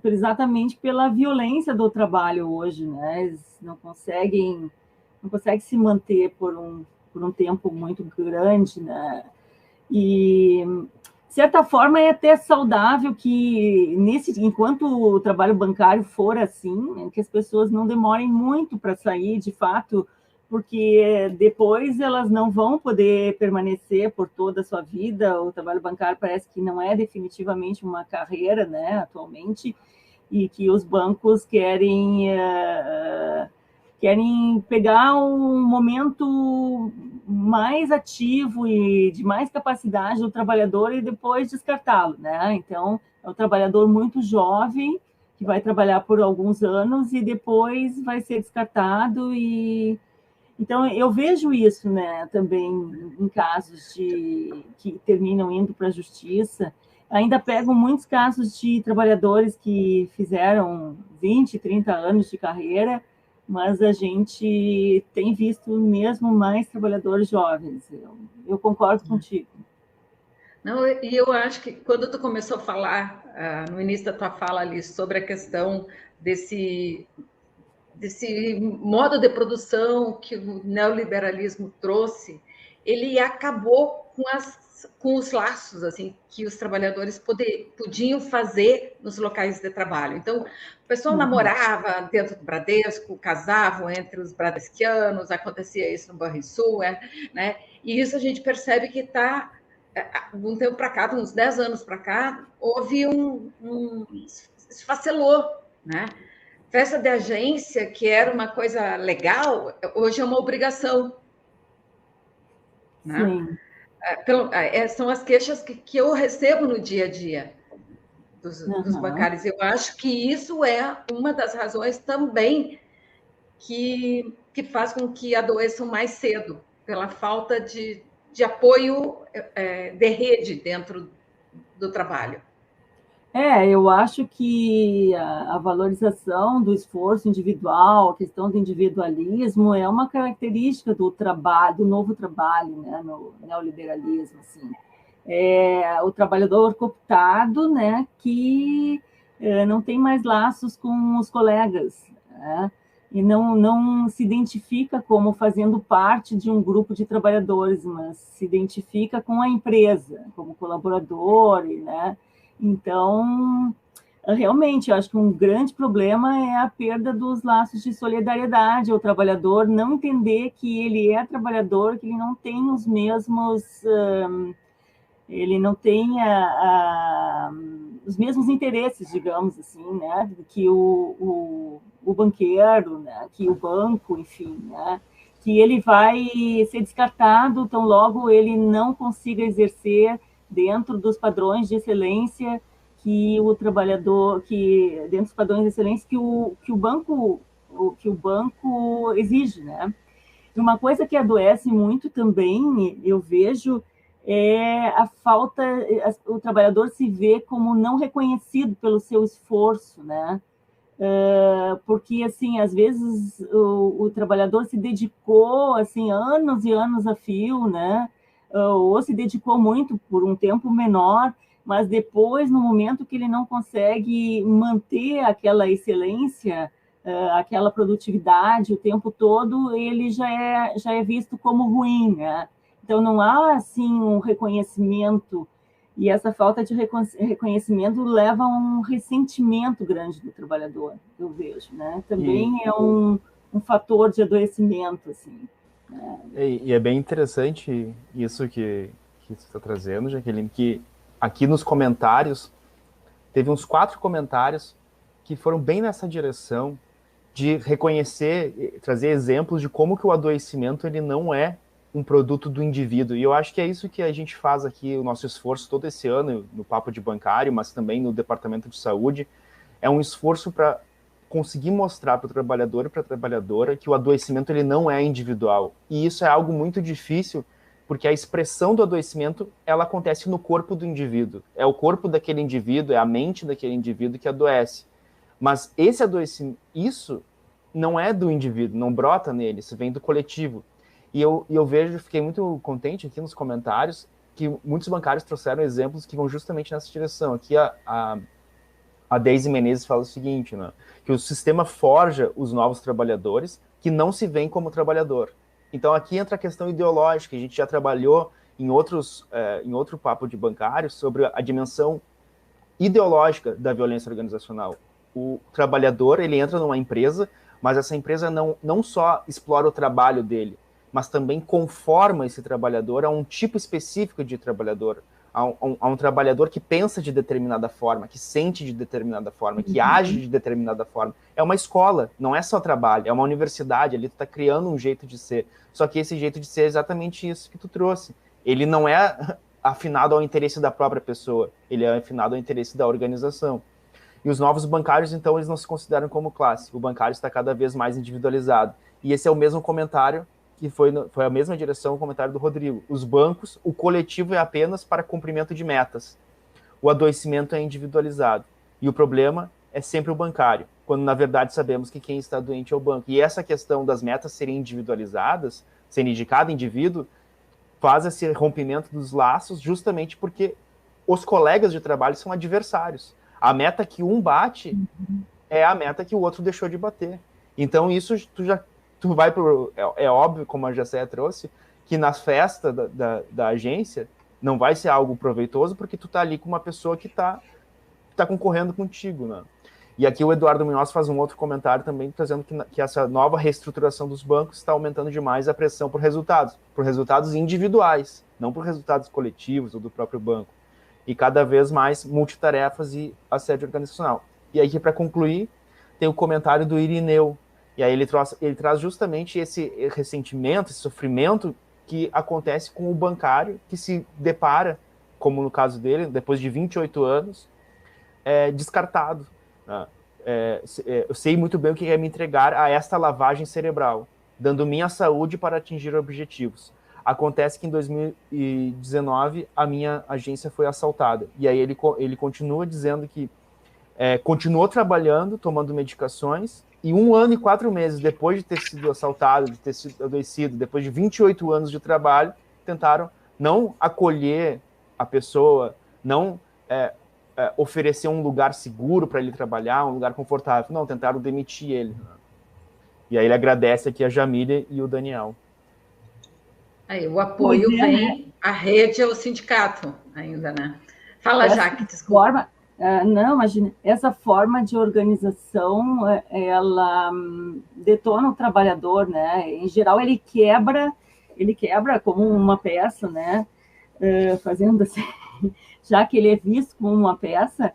Exatamente pela violência do trabalho hoje, né? Eles não conseguem se manter por um tempo muito grande, né? E de certa forma é até saudável que enquanto o trabalho bancário for assim, né, que as pessoas não demorem muito para sair, de fato, porque depois elas não vão poder permanecer por toda a sua vida. O trabalho bancário parece que não é definitivamente uma carreira, né, atualmente, e que os bancos querem pegar um momento mais ativo e de mais capacidade do trabalhador e depois descartá-lo, né? Então, é um trabalhador muito jovem que vai trabalhar por alguns anos e depois vai ser descartado. E então eu vejo isso, né, também em casos que terminam indo para a justiça. Ainda pego muitos casos de trabalhadores que fizeram 20, 30 anos de carreira, mas a gente tem visto mesmo mais trabalhadores jovens. Eu concordo contigo. Não, e eu acho que quando tu começou a falar, no início da tua fala ali, sobre a questão desse modo de produção que o neoliberalismo trouxe, ele acabou com os laços assim que os trabalhadores podiam fazer nos locais de trabalho. Então, o pessoal namorava dentro do Bradesco, casavam entre os bradesquianos, acontecia isso no Banrisul, né? E isso a gente percebe que está, de um tempo para cá, de uns 10 anos para cá, houve esfacelou, né? Festa de agência, que era uma coisa legal, hoje é uma obrigação. Né? Sim. São as queixas que eu recebo no dia a dia dos bancários. Eu acho que isso é uma das razões também que faz com que adoeçam mais cedo, pela falta de apoio de rede dentro do trabalho. Eu acho que a valorização do esforço individual, a questão do individualismo é uma característica do trabalho, do novo trabalho, né, no neoliberalismo, assim. O trabalhador cooptado, né, que não tem mais laços com os colegas, né, e não se identifica como fazendo parte de um grupo de trabalhadores, mas se identifica com a empresa, como colaborador, né. Então, realmente, eu acho que um grande problema é a perda dos laços de solidariedade, o trabalhador não entender que ele é trabalhador, que ele não tem os mesmos, ele não tem os mesmos interesses, digamos assim, né, que o banqueiro, né, que o banco, enfim, né, que ele vai ser descartado tão logo ele não consiga exercer dentro dos padrões de excelência que o trabalhador, dentro dos padrões de excelência que o banco exige, né? E uma coisa que adoece muito também, eu vejo, é a falta, o trabalhador se vê como não reconhecido pelo seu esforço, né? Porque, assim, às vezes o trabalhador se dedicou, assim, anos e anos a fio, né? Ou se dedicou muito por um tempo menor, mas depois, no momento que ele não consegue manter aquela excelência, aquela produtividade o tempo todo, ele já é visto como ruim, né? Então, não há, assim, um reconhecimento, e essa falta de reconhecimento leva a um ressentimento grande do trabalhador, eu vejo, né? Também é um fator de adoecimento, assim. E é bem interessante isso que você está trazendo, Jaqueline, que aqui nos comentários, teve uns 4 comentários que foram bem nessa direção de reconhecer, trazer exemplos de como que o adoecimento ele não é um produto do indivíduo. E eu acho que é isso que a gente faz aqui, o nosso esforço todo esse ano, no Papo de Bancário, mas também no Departamento de Saúde, é um esforço para conseguir mostrar para o trabalhador e para a trabalhadora que o adoecimento ele não é individual. E isso é algo muito difícil, porque a expressão do adoecimento ela acontece no corpo do indivíduo. É o corpo daquele indivíduo, é a mente daquele indivíduo que adoece. Mas esse adoecimento, isso não é do indivíduo, não brota nele, isso vem do coletivo. E eu vejo, fiquei muito contente aqui nos comentários, que muitos bancários trouxeram exemplos que vão justamente nessa direção. Aqui a Deise Menezes fala o seguinte, né, que o sistema forja os novos trabalhadores que não se veem como trabalhador. Então aqui entra a questão ideológica, a gente já trabalhou em outro papo de bancário sobre a dimensão ideológica da violência organizacional. O trabalhador, ele entra numa empresa mas essa empresa não só explora o trabalho dele, mas também conforma esse trabalhador a um tipo específico de trabalhador, a um trabalhador que pensa de determinada forma, que sente de determinada forma, que age de determinada forma. É uma escola, não é só trabalho, é uma universidade, ali tu está criando um jeito de ser. Só que esse jeito de ser é exatamente isso que tu trouxe. Ele não é afinado ao interesse da própria pessoa, ele é afinado ao interesse da organização. E os novos bancários, então, eles não se consideram como classe. O bancário está cada vez mais individualizado. E esse é o mesmo comentário que foi a mesma direção, o comentário do Rodrigo. Os bancos, o coletivo é apenas para cumprimento de metas. O adoecimento é individualizado. E o problema é sempre o bancário, quando, na verdade, sabemos que quem está doente é o banco. E essa questão das metas serem individualizadas, serem de cada indivíduo, faz esse rompimento dos laços justamente porque os colegas de trabalho são adversários. A meta que um bate é a meta que o outro deixou de bater. Então, isso tu vai pro... É óbvio, como a Jacéia trouxe, que nas festas da agência não vai ser algo proveitoso, porque tu tá ali com uma pessoa que tá concorrendo contigo, né? E aqui o Eduardo Munhoz faz um outro comentário também, trazendo que essa nova reestruturação dos bancos está aumentando demais a pressão por resultados individuais, não por resultados coletivos ou do próprio banco. E cada vez mais multitarefas e assédio organizacional. E aí, para concluir, tem o comentário do Irineu. E aí ele traz justamente esse ressentimento, esse sofrimento que acontece com o bancário que se depara, como no caso dele, depois de 28 anos, descartado. Né? Eu sei muito bem o que é me entregar a esta lavagem cerebral, dando minha saúde para atingir objetivos. Acontece que em 2019 a minha agência foi assaltada. E aí ele continua dizendo que continuou trabalhando, tomando medicações, e 1 ano e 4 meses depois de ter sido assaltado, de ter sido adoecido, depois de 28 anos de trabalho, tentaram não acolher a pessoa, não oferecer um lugar seguro para ele trabalhar, um lugar confortável. Não, tentaram demitir ele. E aí ele agradece aqui a Jamília e o Daniel. Aí, o apoio vem, a rede é o sindicato ainda, né? Fala, Jaque, desculpa. Não, imagina, essa forma de organização, ela detona o trabalhador, né? Em geral, ele quebra como uma peça, né? Fazendo assim, já que ele é visto como uma peça,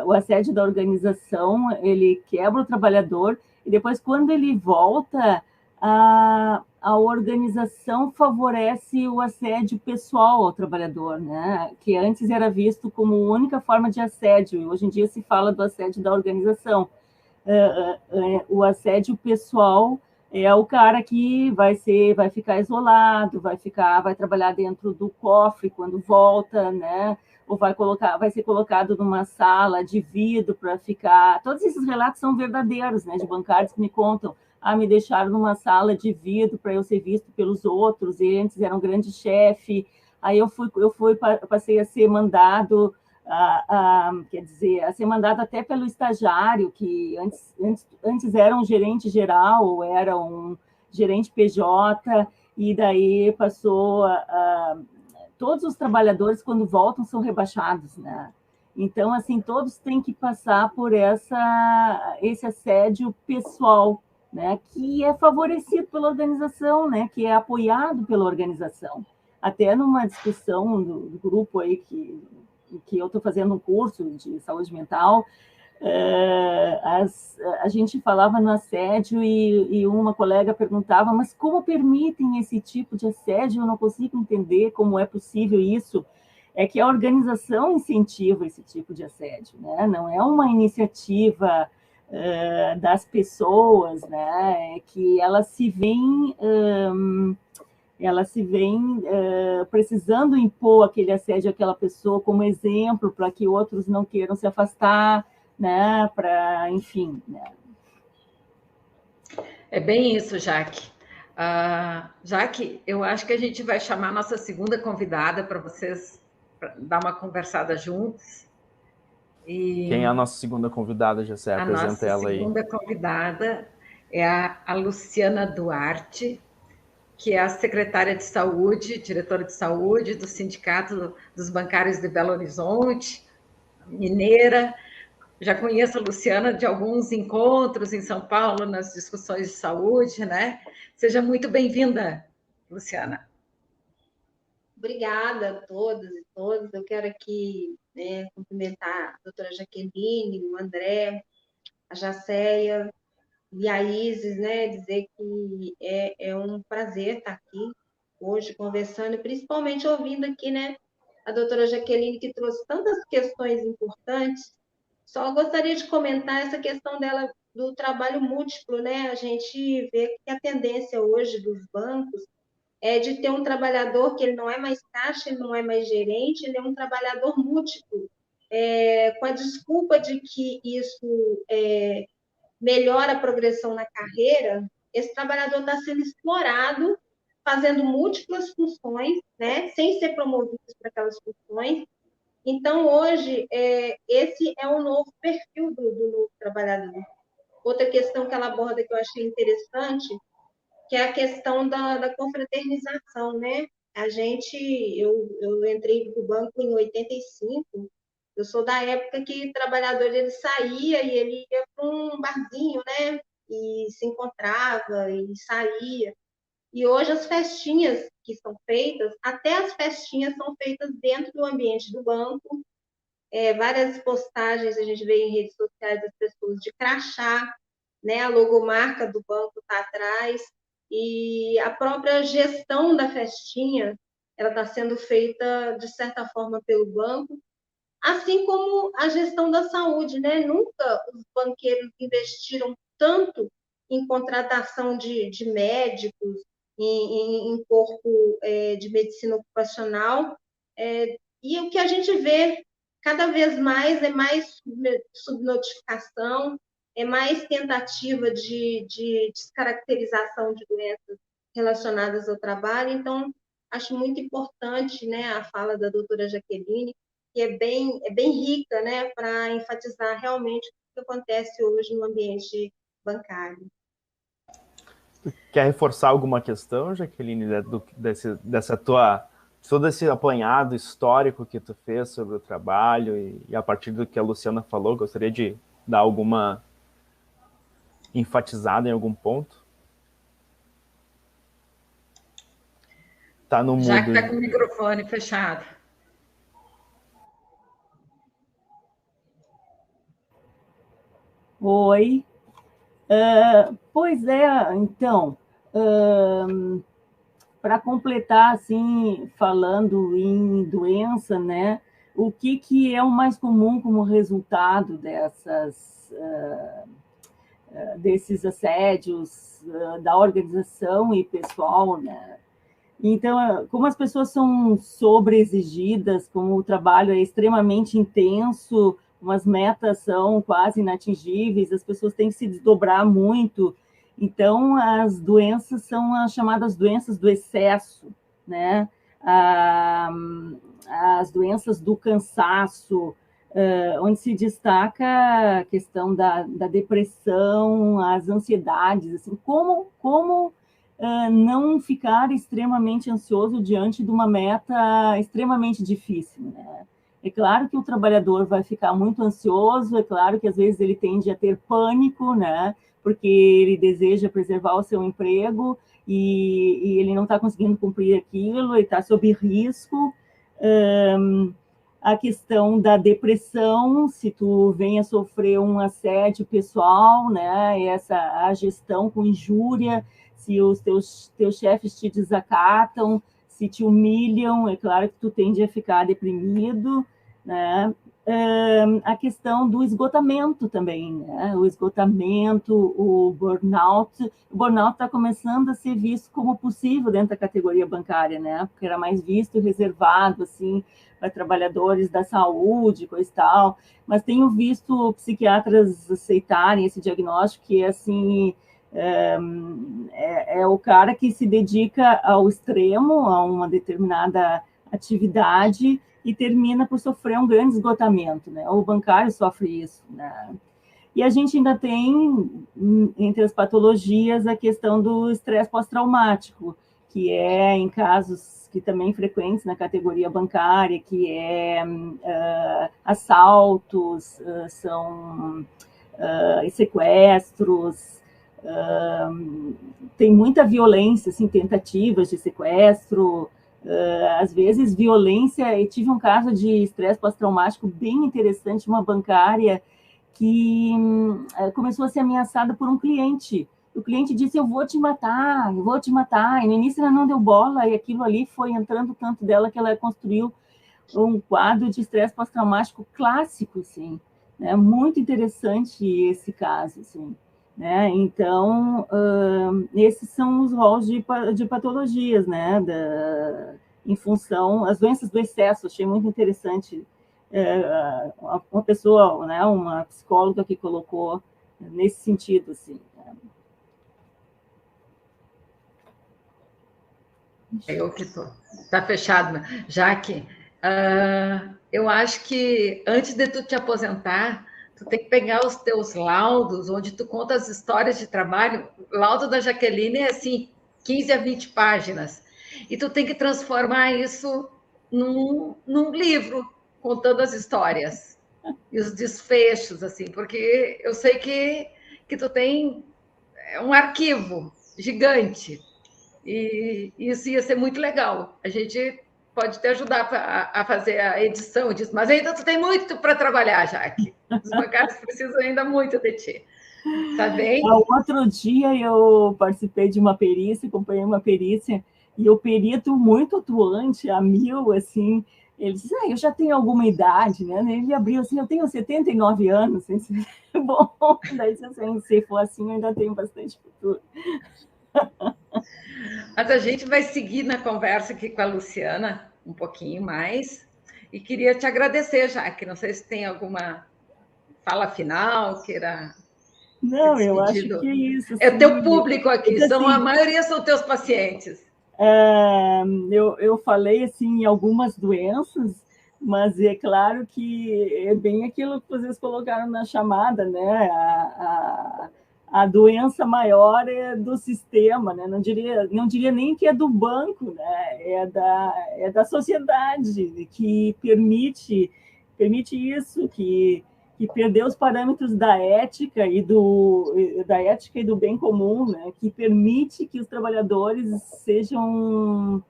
o assédio da organização, ele quebra o trabalhador, e depois, quando ele volta, a organização favorece o assédio pessoal ao trabalhador, né? Que antes era visto como única forma de assédio, e hoje em dia se fala do assédio da organização. O assédio pessoal é o cara que vai ficar isolado, vai trabalhar dentro do cofre quando volta, né? Ou vai ser colocado numa sala de vidro para ficar... Todos esses relatos são verdadeiros, né? De bancários que me contam. Me deixaram numa sala de vidro para eu ser visto pelos outros, e antes era um grande chefe, aí eu passei a ser mandado, quer dizer, a ser mandado até pelo estagiário, que antes era um gerente geral, ou era um gerente PJ, e daí passou todos os trabalhadores, quando voltam, são rebaixados, né? Então, assim, todos têm que passar por esse assédio pessoal, né, que é favorecido pela organização, né, que é apoiado pela organização. Até numa discussão do grupo aí que eu estou fazendo um curso de saúde mental, a gente falava no assédio e uma colega perguntava, mas como permitem esse tipo de assédio? Eu não consigo entender como é possível isso. É que a organização incentiva esse tipo de assédio, né? Não é uma iniciativa das pessoas, né, que elas se veem precisando impor aquele assédio àquela pessoa como exemplo para que outros não queiram se afastar, né, enfim. Né. É bem isso, Jaque. Jaque, eu acho que a gente vai chamar a nossa segunda convidada para vocês dar uma conversada juntos. Quem é a nossa segunda convidada, Jacé? Apresenta ela aí. A nossa segunda convidada é a Luciana Duarte, que é a secretária de saúde, diretora de saúde do Sindicato dos Bancários de Belo Horizonte, mineira, Já conheço a Luciana de alguns encontros em São Paulo, nas discussões de saúde, né? Seja muito bem-vinda, Luciana. Obrigada a todas e todos. Eu quero aqui, né, cumprimentar a doutora Jaqueline, o André, a Jacéia e a Isis, né, dizer que é um prazer estar aqui hoje conversando, e principalmente ouvindo aqui, né, a doutora Jaqueline, que trouxe tantas questões importantes. Só gostaria de comentar essa questão dela do trabalho múltiplo, né? A gente vê que a tendência hoje dos bancos é de ter um trabalhador que ele não é mais caixa, ele não é mais gerente, ele é um trabalhador múltiplo, com a desculpa de que isso melhora a progressão na carreira. Esse trabalhador está sendo explorado, fazendo múltiplas funções, né, sem ser promovido para aquelas funções. Então, hoje, esse é o novo perfil do novo trabalhador. Outra questão que ela aborda que eu achei interessante, que é a questão da confraternização, né? Eu entrei no banco em 85, eu sou da época que o trabalhador ele saía e ele ia para um barzinho, né? E se encontrava e saía. E hoje as festinhas que são feitas, até as festinhas são feitas dentro do ambiente do banco. Várias postagens a gente vê em redes sociais das pessoas de crachá, né? A logomarca do banco está atrás, e a própria gestão da festinha ela está sendo feita, de certa forma, pelo banco, assim como a gestão da saúde, né? Nunca os banqueiros investiram tanto em contratação de médicos, em corpo de medicina ocupacional, e o que a gente vê cada vez mais é mais subnotificação, é mais tentativa de descaracterização de doenças relacionadas ao trabalho. Então, acho muito importante, né, a fala da doutora Jaqueline, que é bem rica, né, para enfatizar realmente o que acontece hoje no ambiente bancário. Quer reforçar alguma questão, Jaqueline, dessa tua, todo esse apanhado histórico que tu fez sobre o trabalho e a partir do que a Luciana falou, gostaria de dar alguma enfatizada em algum ponto? Tá no mudo. Já que está com o microfone fechado. Oi. Pois é, então, para completar, assim, falando em doença, né, o que é o mais comum como resultado desses assédios da organização e pessoal, né? Então, como as pessoas são sobreexigidas, como o trabalho é extremamente intenso, como as metas são quase inatingíveis, as pessoas têm que se desdobrar muito. Então, as doenças são as chamadas doenças do excesso, né? As doenças do cansaço, onde se destaca a questão da depressão, as ansiedades, assim, como não ficar extremamente ansioso diante de uma meta extremamente difícil, né? É claro que o trabalhador vai ficar muito ansioso, é claro que às vezes ele tende a ter pânico, né? Porque ele deseja preservar o seu emprego e ele não está conseguindo cumprir aquilo, ele está sob risco. A questão da depressão, se tu vem a sofrer um assédio pessoal, né? A gestão com injúria, se os teus chefes te desacatam, se te humilham, é claro que tu tende a ficar deprimido, né? A questão do esgotamento também, né? O esgotamento, o burnout está começando a ser visto como possível dentro da categoria bancária, né? Porque era mais visto, reservado, assim, para trabalhadores da saúde, coisa e tal, mas tenho visto psiquiatras aceitarem esse diagnóstico, que é assim, é o cara que se dedica ao extremo, a uma determinada atividade e termina por sofrer um grande esgotamento, né? O bancário sofre isso, né? E a gente ainda tem, entre as patologias, a questão do estresse pós-traumático, que é, em casos que também frequentes na categoria bancária, que é assaltos, são sequestros, tem muita violência, assim, tentativas de sequestro, às vezes violência. Eu tive um caso de estresse pós-traumático bem interessante, uma bancária que começou a ser ameaçada por um cliente. O cliente disse, eu vou te matar, e no início ela não deu bola, e aquilo ali foi entrando tanto dela que ela construiu um quadro de estresse pós-traumático clássico, assim, né? Muito interessante esse caso, assim, né? Então, esses são os rolos de patologias, né? Em função, as doenças do excesso, achei muito interessante, uma pessoa, né? Uma psicóloga que colocou nesse sentido, assim. Eu que estou. Está fechado. Jaque, eu acho que antes de tu te aposentar, tu tem que pegar os teus laudos, onde tu conta as histórias de trabalho. O laudo da Jaqueline é assim, 15 a 20 páginas. E tu tem que transformar isso num livro, contando as histórias e os desfechos, assim, porque eu sei que tu tem um arquivo gigante. E isso ia ser muito legal. A gente pode te ajudar a fazer a edição disso, mas ainda tu tem muito para trabalhar, Jaque. Os bancários precisam ainda muito de ti. Tá bem? Outro dia eu participei de uma perícia, acompanhei uma perícia, e o perito muito atuante, a mil, assim, ele disse, eu já tenho alguma idade, né? Ele abriu assim, eu tenho 79 anos. Assim, bom, daí assim, se for assim, eu ainda tenho bastante futuro. Mas a gente vai seguir na conversa aqui com a Luciana um pouquinho mais. E queria te agradecer, Jaque. Não sei se tem alguma fala final, queira Não, eu acho despedido. que é isso. É Sim. teu público aqui, Mas, assim, a maioria são teus pacientes. Eu falei assim em algumas doenças, mas é claro que é bem aquilo que vocês colocaram na chamada, né? A doença maior é do sistema, né? Não diria nem que é do banco, né? É da sociedade que permite isso, que perdeu os parâmetros da ética e do bem comum, né? Que permite que os trabalhadores sejam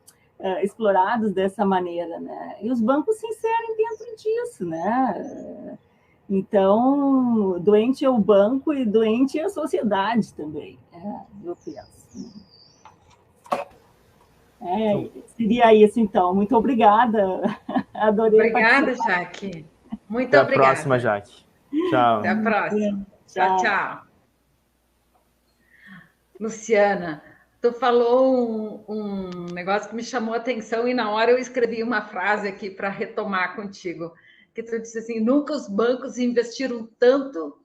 explorados dessa maneira, né? E os bancos se inserem dentro disso, né? Então, doente é o banco e doente é a sociedade também, eu penso. Seria isso, então. Muito obrigada. Adorei Obrigada, participar. Jaque. Muito Até obrigada. a próxima, Jaque. Tchau. Até a próxima. Tchau. Tchau. Luciana, tu falou um negócio que me chamou a atenção e na hora eu escrevi uma frase aqui para retomar contigo, que tu disse assim, nunca os bancos investiram tanto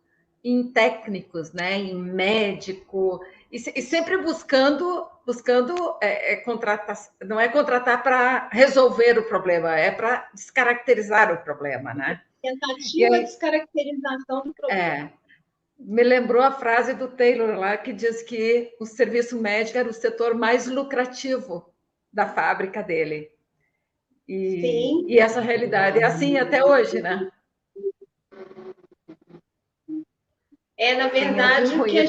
em técnicos, né, em médico, e sempre buscando contratar, não é contratar para resolver o problema, é para descaracterizar o problema, né? Tentativa de descaracterização do problema. Me lembrou a frase do Taylor lá, que diz que o serviço médico era o setor mais lucrativo da fábrica dele. E essa realidade é assim até hoje, né? Na verdade, o que a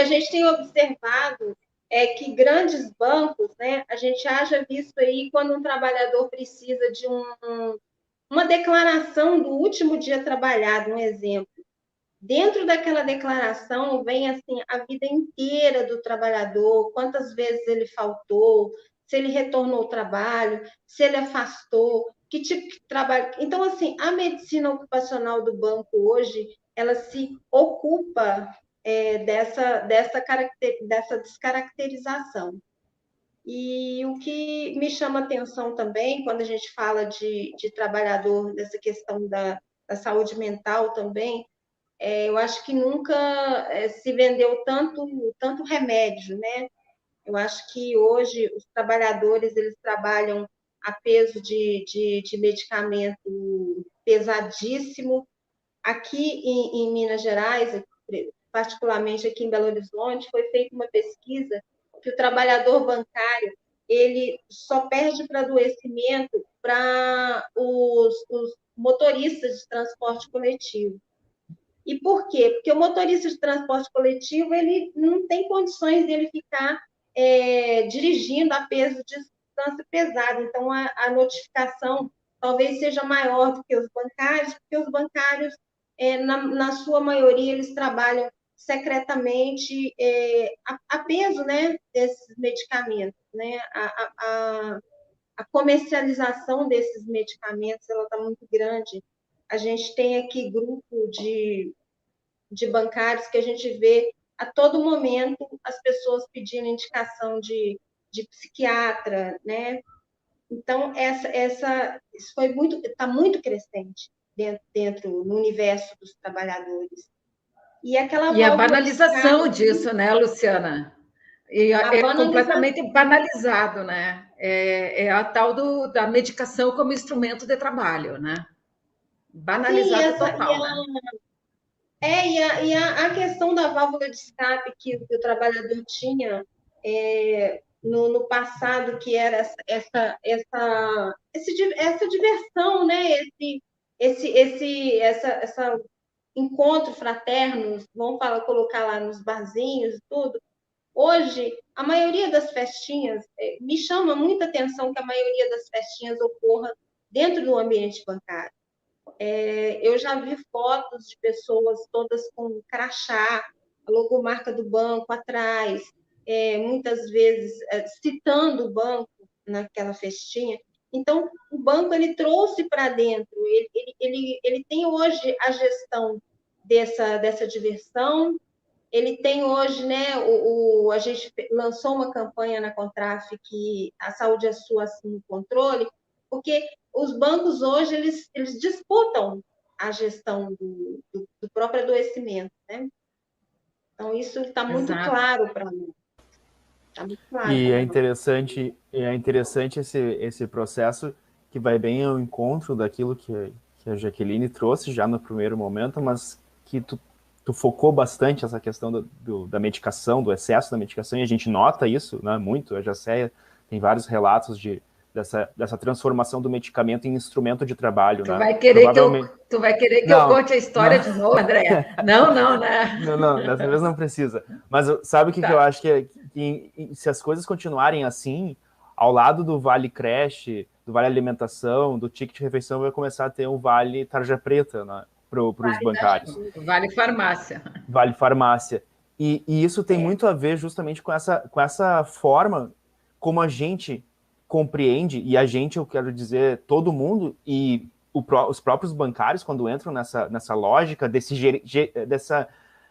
gente tem observado é que grandes bancos, né, a gente haja visto aí quando um trabalhador precisa de uma declaração do último dia trabalhado, um exemplo. Dentro daquela declaração vem assim a vida inteira do trabalhador, quantas vezes ele faltou, se ele retornou ao trabalho, se ele afastou, que tipo de trabalho. Então, assim, a medicina ocupacional do banco hoje, ela se ocupa dessa descaracterização. E o que me chama atenção também, quando a gente fala de trabalhador, dessa questão da saúde mental também, eu acho que nunca se vendeu tanto remédio, né? Eu acho que hoje os trabalhadores eles trabalham a peso de medicamento pesadíssimo. Aqui em Minas Gerais, particularmente aqui em Belo Horizonte, foi feita uma pesquisa que o trabalhador bancário ele só perde para adoecimento para os motoristas de transporte coletivo. E por quê? Porque o motorista de transporte coletivo ele não tem condições de ele ficar dirigindo a peso de substância pesada. Então, a notificação talvez seja maior do que os bancários, porque os bancários, na sua maioria, eles trabalham secretamente a peso, né, desses medicamentos, né? A comercialização desses medicamentos ela está muito grande. A gente tem aqui grupo de bancários que a gente vê a todo momento as pessoas pedindo indicação de psiquiatra, né? Então, isso está muito crescente dentro no universo dos trabalhadores. E a banalização disso, né, Luciana? E é completamente banalizado, né? É a tal da medicação como instrumento de trabalho, né? Banalizado total, né? E a questão da válvula de escape que o trabalhador tinha no passado, que era essa diversão, né? Essa encontro fraterno, vamos colocar lá nos barzinhos e tudo. Hoje, a maioria das festinhas, me chama muita atenção que a maioria das festinhas ocorra dentro do ambiente bancário. Eu já vi fotos de pessoas todas com crachá, a logomarca do banco atrás, muitas vezes citando o banco naquela festinha. Então, o banco ele trouxe para dentro, ele tem hoje a gestão dessa diversão, ele tem hoje, né, a gente lançou uma campanha na Contraf que a saúde é sua, assim, no controle, porque os bancos hoje, eles disputam a gestão do próprio adoecimento, né? Então, isso está muito claro para mim. Tá muito claro e é interessante esse processo que vai bem ao encontro daquilo que a Jaqueline trouxe já no primeiro momento, mas que tu focou bastante essa questão da medicação, do excesso da medicação, e a gente nota isso, né, muito. A Jacéia tem vários relatos dessa transformação do medicamento em instrumento de trabalho. Tu vai querer que eu conte a história de novo, Andréa? Não, né? Não, dessa vez não precisa. Mas sabe o que eu acho que se as coisas continuarem assim, ao lado do Vale Creche, do Vale Alimentação, do ticket de refeição, vai começar a ter um Vale Tarja Preta, né, para os bancários. Vale Farmácia. Vale Farmácia. E isso tem muito a ver justamente com essa forma como a gente compreende, e a gente, eu quero dizer, todo mundo, e os próprios bancários, quando entram nessa lógica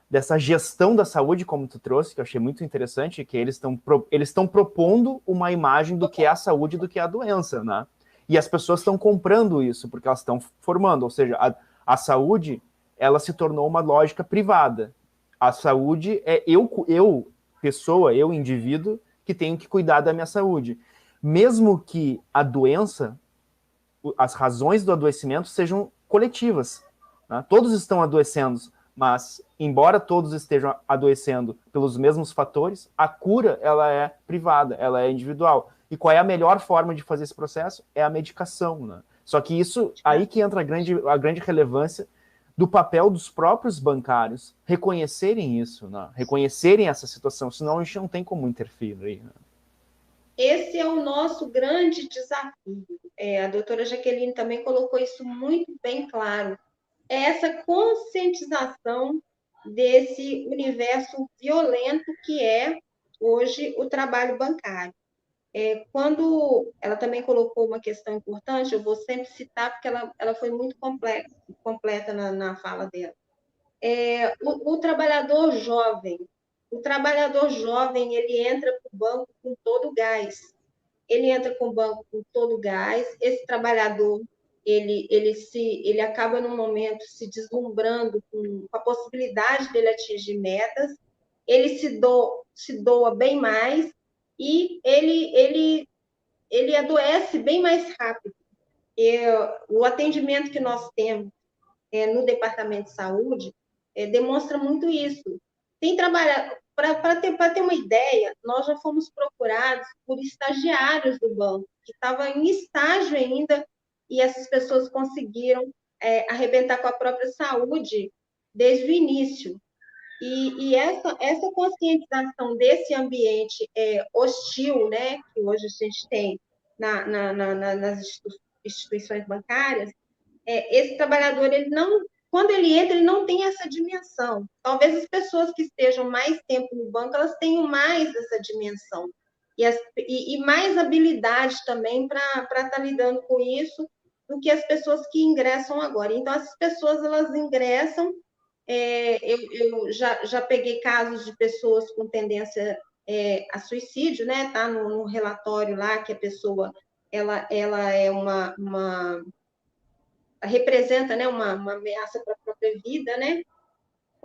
dessa gestão da saúde, como tu trouxe, que eu achei muito interessante, que eles estão propondo uma imagem do que é a saúde e do que é a doença, né? E as pessoas estão comprando isso, porque elas estão formando, ou seja, a saúde, ela se tornou uma lógica privada. A saúde é eu, indivíduo, que tenho que cuidar da minha saúde. Mesmo que a doença, as razões do adoecimento sejam coletivas, né? Todos estão adoecendo, mas, embora todos estejam adoecendo pelos mesmos fatores, a cura, ela é privada, ela é individual. E qual é a melhor forma de fazer esse processo? É a medicação, né? Só que aí que entra a grande relevância do papel dos próprios bancários reconhecerem isso, né? Reconhecerem essa situação, senão a gente não tem como interferir aí, né? Esse é o nosso grande desafio. A doutora Jaqueline também colocou isso muito bem claro. É essa conscientização desse universo violento que é hoje o trabalho bancário. Quando ela também colocou uma questão importante, eu vou sempre citar, porque ela foi muito completa na fala dela. O trabalhador jovem, ele entra para o banco com todo o gás. Ele entra com o banco com todo o gás. Esse trabalhador, ele acaba, num momento, se deslumbrando com a possibilidade dele atingir metas. Ele se doa bem mais e ele adoece bem mais rápido. O atendimento que nós temos no Departamento de Saúde demonstra muito isso. para ter uma ideia, nós já fomos procurados por estagiários do banco, que estavam em estágio ainda, e essas pessoas conseguiram arrebentar com a própria saúde desde o início. E essa conscientização desse ambiente hostil, né, que hoje a gente tem nas instituições bancárias, esse trabalhador, ele não, quando ele entra, ele não tem essa dimensão. Talvez as pessoas que estejam mais tempo no banco, elas tenham mais essa dimensão. E mais habilidade também para estar lidando com isso do que as pessoas que ingressam agora. Então, essas pessoas, elas ingressam. Eu já peguei casos de pessoas com tendência a suicídio, né? Tá no relatório lá que a pessoa ela é representa, né, uma ameaça para a própria vida, né?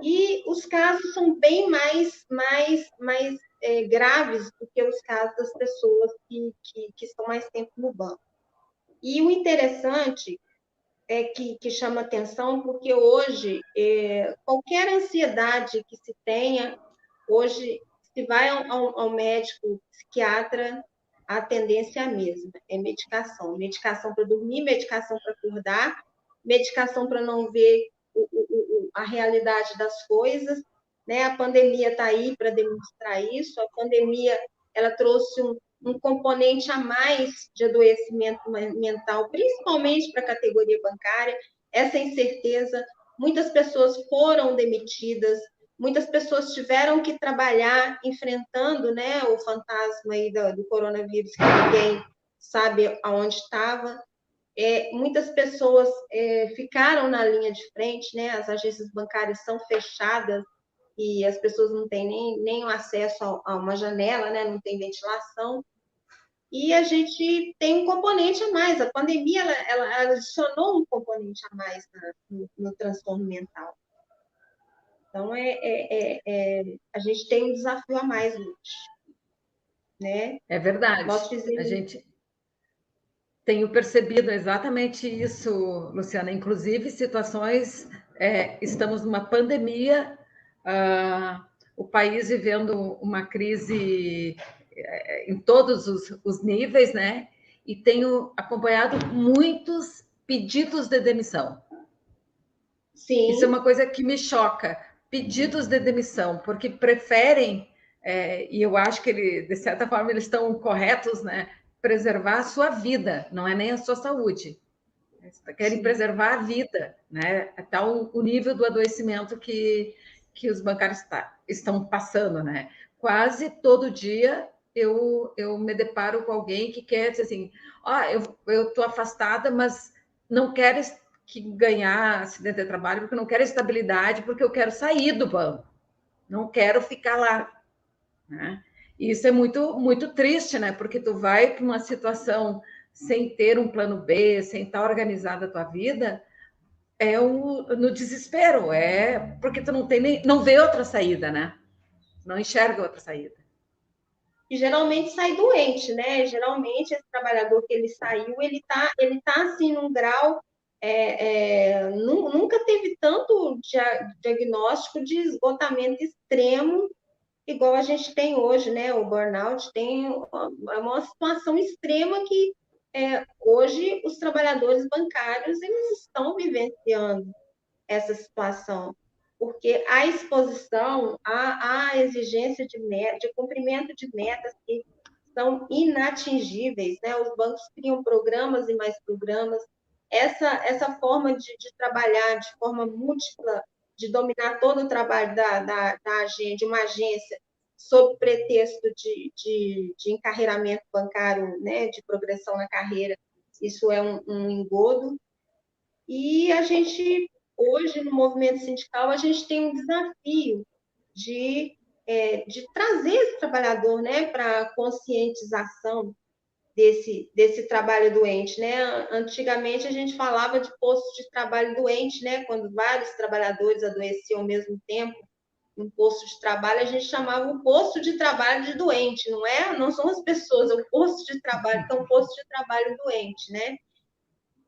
E os casos são bem mais graves do que os casos das pessoas que estão mais tempo no banco. E o interessante é que chama atenção, porque hoje, qualquer ansiedade que se tenha, hoje, se vai ao médico psiquiatra, a tendência é a mesma, é medicação. Medicação para dormir, medicação para acordar, medicação para não ver a realidade das coisas, né? A pandemia está aí para demonstrar isso, a pandemia ela trouxe um componente a mais de adoecimento mental, principalmente para a categoria bancária, essa incerteza. Muitas pessoas foram demitidas, muitas pessoas tiveram que trabalhar enfrentando, né, o fantasma aí do coronavírus, que ninguém sabe aonde estava. Muitas pessoas ficaram na linha de frente, né? As agências bancárias são fechadas e as pessoas não têm nem o acesso a uma janela, né? Não tem ventilação. E a gente tem um componente a mais. A pandemia ela adicionou um componente a mais no transtorno mental. Então, a gente tem um desafio a mais hoje. Né? É verdade. Nós fizemos... A gente tenho percebido exatamente isso, Luciana. Inclusive, situações... estamos numa pandemia, o país vivendo uma crise em todos os níveis, né? E tenho acompanhado muitos pedidos de demissão. Sim. Isso é uma coisa que me choca. Pedidos de demissão, porque preferem, e eu acho que de certa forma eles estão corretos, né? Preservar a sua vida, não é nem a sua saúde. Eles querem preservar a vida, né? Até o nível do adoecimento que os bancários estão passando, né? Quase todo dia eu me deparo com alguém que quer dizer assim, eu estou afastada, mas não quero ganhar acidente de trabalho, porque eu não quero estabilidade, porque eu quero sair do banco, não quero ficar lá, né? E isso é muito, muito triste, né? Porque tu vai para uma situação sem ter um plano B, sem estar organizada a tua vida, no desespero, porque tu não vê outra saída, né? Não enxerga outra saída. E geralmente sai doente, né? Geralmente esse trabalhador que ele saiu, ele tá assim num grau, nunca teve tanto diagnóstico de esgotamento extremo igual a gente tem hoje, né? O burnout tem uma situação extrema que hoje os trabalhadores bancários eles estão vivenciando essa situação, porque a exposição, a exigência de cumprimento de metas que são inatingíveis, né? Os bancos criam programas e mais programas. Essa forma de trabalhar de forma múltipla, de dominar todo o trabalho de uma agência, sob pretexto de encarreiramento bancário, né? De progressão na carreira, isso é um engodo. E a gente, hoje, no movimento sindical, a gente tem um desafio de trazer esse trabalhador, né, para a conscientização desse trabalho doente, né? Antigamente a gente falava de posto de trabalho doente, né? Quando vários trabalhadores adoeciam ao mesmo tempo no posto de trabalho, a gente chamava o posto de trabalho de doente, não são as pessoas, é o posto de trabalho, que é um posto de trabalho doente, né?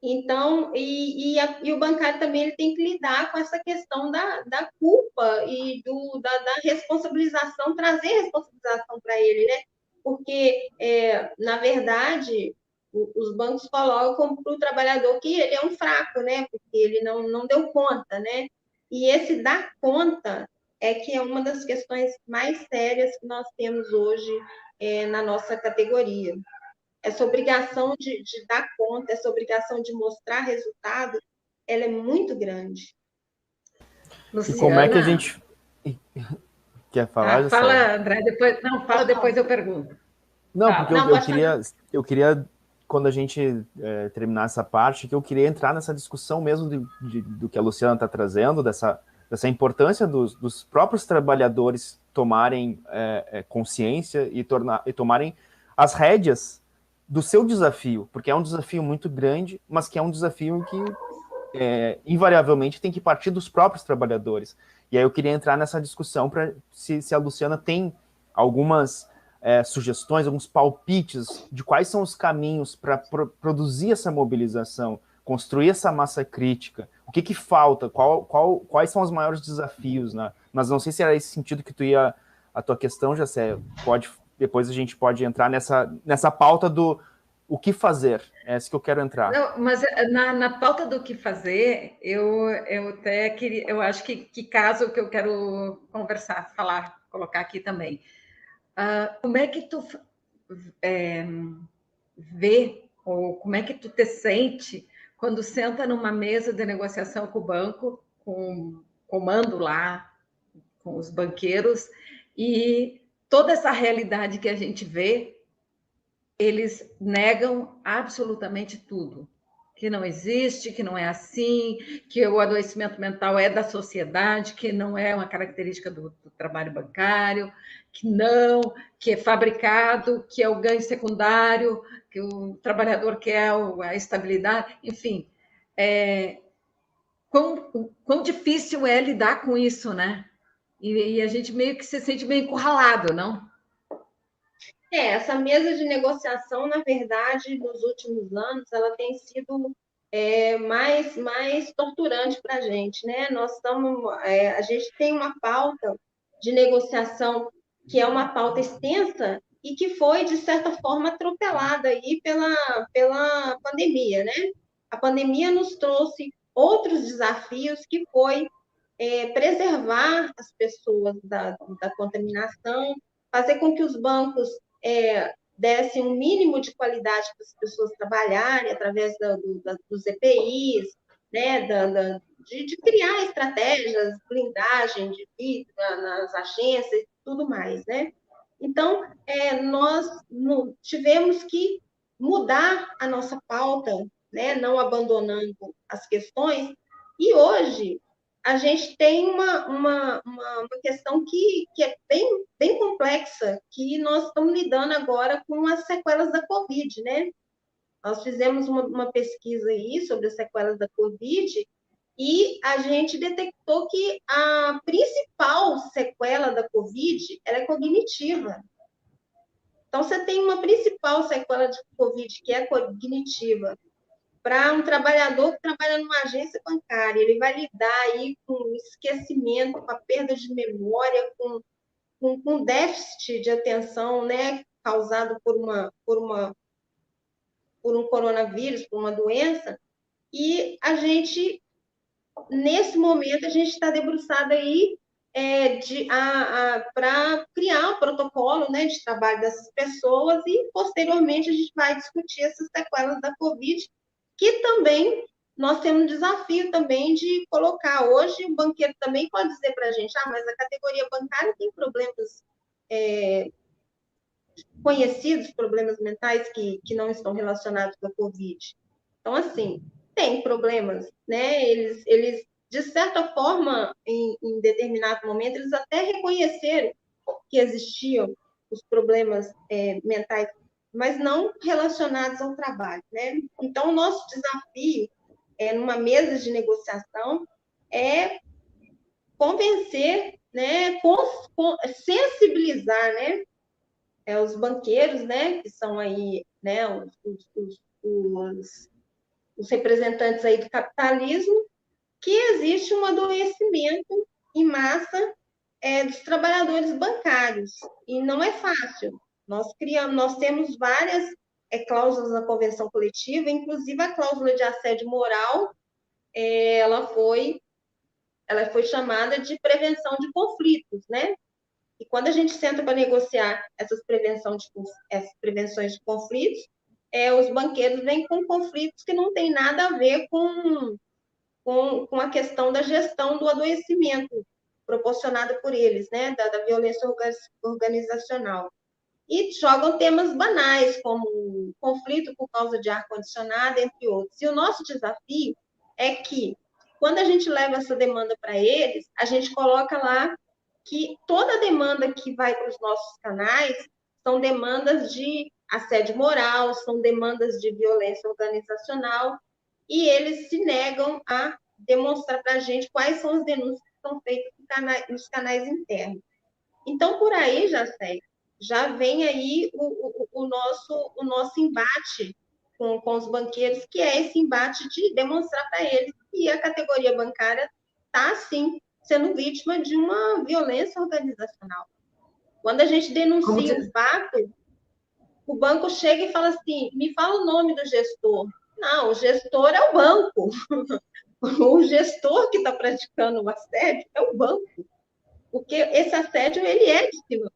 Então, e o bancário também ele tem que lidar com essa questão da culpa e da responsabilização, trazer responsabilização para ele, né? Porque, na verdade, os bancos colocam para o trabalhador que ele é um fraco, né? Porque ele não deu conta, né? E esse dar conta é que é uma das questões mais sérias que nós temos hoje na nossa categoria. Essa obrigação de dar conta, essa obrigação de mostrar resultado, ela é muito grande. Luciana, e como é que a gente... Quer falar, fala, André, depois... Não, fala depois, eu pergunto. Não, porque eu queria, quando a gente terminar essa parte, que eu queria entrar nessa discussão mesmo do que a Luciana está trazendo, dessa importância dos próprios trabalhadores tomarem consciência e tomarem as rédeas do seu desafio, porque é um desafio muito grande, mas que é um desafio que invariavelmente tem que partir dos próprios trabalhadores. E aí eu queria entrar nessa discussão para se a Luciana tem algumas sugestões, alguns palpites de quais são os caminhos para produzir essa mobilização, construir essa massa crítica, o que falta, quais são os maiores desafios, né? Mas não sei se era esse sentido que a tua questão, Jacé, depois a gente pode entrar nessa pauta do o que fazer, é essa que eu quero entrar. Não, mas na pauta do que fazer, eu até queria, eu acho que caso que eu quero conversar, falar, colocar aqui também. Como é que tu vê, ou como é que tu te sente quando senta numa mesa de negociação com o banco, com o comando lá, com os banqueiros, e toda essa realidade que a gente vê, eles negam absolutamente tudo, que não existe, que não é assim, que o adoecimento mental é da sociedade, que não é uma característica do trabalho bancário, que é fabricado, que é o ganho secundário, que o trabalhador quer a estabilidade, enfim. Quão difícil é lidar com isso, né? E a gente meio que se sente meio encurralado, não? Essa mesa de negociação, na verdade, nos últimos anos, ela tem sido mais torturante para a gente, né? A gente tem uma pauta de negociação que é uma pauta extensa e que foi, de certa forma, atropelada aí pela pandemia, né? A pandemia nos trouxe outros desafios que foi preservar as pessoas da contaminação, fazer com que os bancos dessem um mínimo de qualidade para as pessoas trabalharem através dos EPIs, né, de criar estratégias, blindagem de vida nas agências e tudo mais, né? Então, nós tivemos que mudar a nossa pauta, né, não abandonando as questões, e hoje a gente tem uma questão que é bem complexa, que nós estamos lidando agora com as sequelas da Covid, né? Nós fizemos uma pesquisa aí sobre as sequelas da Covid e a gente detectou que a principal sequela da Covid ela é cognitiva. Então, você tem uma principal sequela de Covid, que é cognitiva, para um trabalhador que trabalha numa agência bancária, ele vai lidar aí com esquecimento, com a perda de memória, com déficit de atenção, né, causado por um coronavírus, por uma doença, e a gente, nesse momento, a gente está debruçado aí para criar um protocolo, né, de trabalho dessas pessoas e, posteriormente, a gente vai discutir essas sequelas da Covid, que também nós temos um desafio também de colocar. Hoje, o banqueiro também pode dizer para a gente, mas a categoria bancária tem problemas conhecidos, problemas mentais que não estão relacionados com a Covid. Então, assim, tem problemas, né? Eles de certa forma, em determinado momento, eles até reconheceram que existiam os problemas mentais, mas não relacionados ao trabalho, né? Então, o nosso desafio numa mesa de negociação é convencer, né, sensibilizar, né, os banqueiros, né, que são aí, né, os os representantes aí do capitalismo, que existe um adoecimento em massa dos trabalhadores bancários, e não é fácil. Nós temos várias cláusulas na convenção coletiva, inclusive a cláusula de assédio moral, ela foi chamada de prevenção de conflitos, né? E quando a gente senta para negociar essas prevenções de conflitos, os banqueiros vêm com conflitos que não tem nada a ver com a questão da gestão do adoecimento proporcionada por eles, né, da violência organizacional. E jogam temas banais, como conflito por causa de ar-condicionado, entre outros. E o nosso desafio é que, quando a gente leva essa demanda para eles, a gente coloca lá que toda demanda que vai para os nossos canais são demandas de assédio moral, são demandas de violência organizacional, e eles se negam a demonstrar para a gente quais são as denúncias que são feitas nos canais internos. Então, por aí, já vem aí o nosso embate com os banqueiros, que é esse embate de demonstrar para eles que a categoria bancária está, sim, sendo vítima de uma violência organizacional. Quando a gente denuncia um fato, o banco chega e fala assim, me fala o nome do gestor. Não, o gestor é o banco. O gestor que está praticando o assédio é o banco. Porque esse assédio, ele é de cima.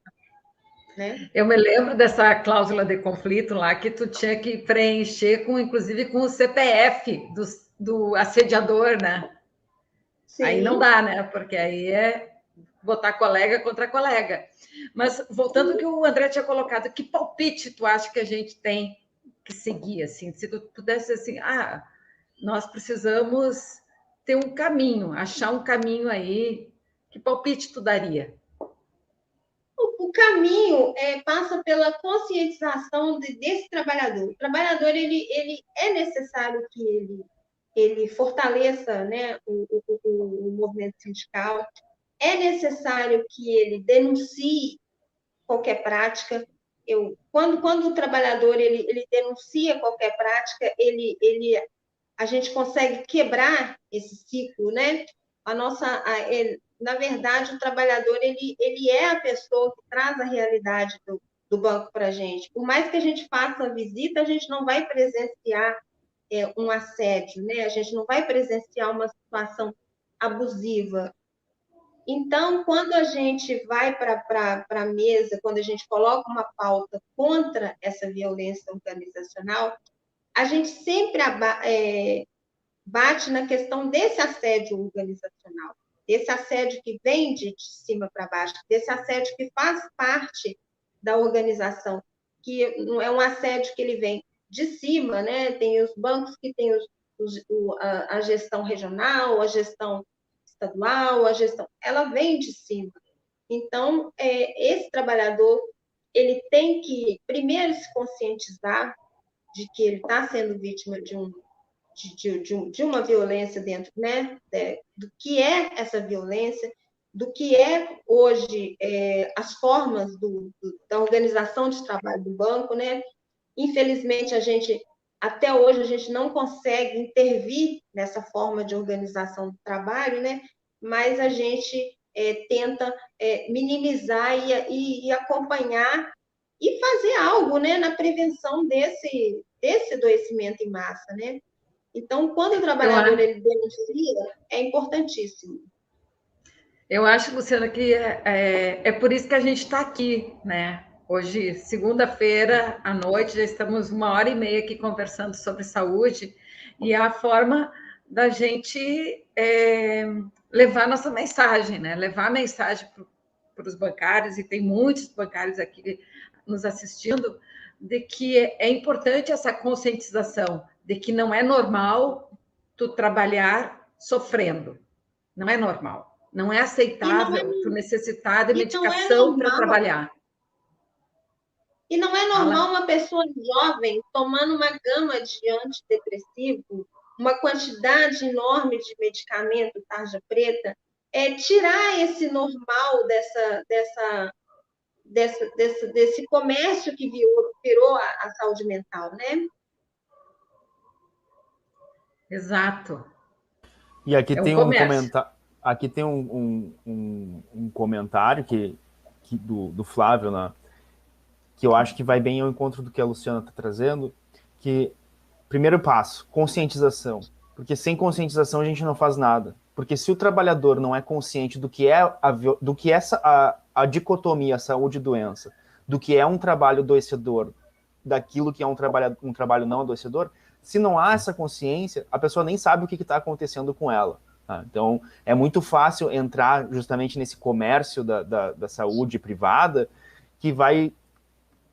Né? Eu me lembro dessa cláusula de conflito lá, que tu tinha que preencher, inclusive com o CPF do assediador, né? Sim. Aí não dá, né? Porque aí é botar colega contra colega. Mas, voltando ao que o André tinha colocado, que palpite tu acha que a gente tem que seguir? Assim? Se tu pudesse assim, nós precisamos ter um caminho, achar um caminho aí, que palpite tu daria? O caminho passa pela conscientização desse trabalhador. O trabalhador, ele é necessário que ele fortaleça, né, o movimento sindical, é necessário que ele denuncie qualquer prática. Quando o trabalhador ele denuncia qualquer prática, a gente consegue quebrar esse ciclo, né? Na verdade, o trabalhador ele é a pessoa que traz a realidade do banco para a gente. Por mais que a gente faça a visita, a gente não vai presenciar um assédio, né? A gente não vai presenciar uma situação abusiva. Então, quando a gente vai para a mesa, quando a gente coloca uma pauta contra essa violência organizacional, a gente sempre bate na questão desse assédio organizacional, desse assédio que vem de cima para baixo, desse assédio que faz parte da organização, que não é um assédio que ele vem de cima, né? Tem os bancos que têm a gestão regional, a gestão estadual, a gestão, ela vem de cima. Então, esse trabalhador, ele tem que, primeiro, se conscientizar de que ele está sendo vítima de uma violência dentro, né, do que é essa violência, do que é hoje as formas da organização de trabalho do banco, né? Infelizmente, até hoje, a gente não consegue intervir nessa forma de organização do trabalho, né? Mas a gente tenta minimizar e acompanhar e fazer algo, né, na prevenção desse adoecimento em massa, né? Então, quando o trabalhador ele denuncia, é importantíssimo. Eu acho, Luciana, que é por isso que a gente está aqui, né? Hoje, segunda-feira à noite, já estamos 1h30 aqui conversando sobre saúde, e é a forma da gente levar nossa mensagem, né? Levar a mensagem para os bancários, e tem muitos bancários aqui nos assistindo, de que é importante essa conscientização, de que não é normal tu trabalhar sofrendo. Não é normal. Não é aceitável tu necessitar de medicação para trabalhar. E não é normal uma pessoa jovem tomando uma gama de antidepressivo, uma quantidade enorme de medicamento tarja preta, tirar esse normal desse comércio que virou a saúde mental, né? Exato. E aqui É um tem um comércio. comentário, aqui tem um comentário do Flávio, né, que eu acho que vai bem ao encontro do que a Luciana está trazendo, que primeiro passo, conscientização. Porque sem conscientização a gente não faz nada. Porque se o trabalhador não é consciente do que é a dicotomia saúde e doença, do que é um trabalho adoecedor, daquilo que é um trabalho não adoecedor, se não há essa consciência, a pessoa nem sabe o que está acontecendo com ela. Tá? Então, é muito fácil entrar justamente nesse comércio da saúde privada, que vai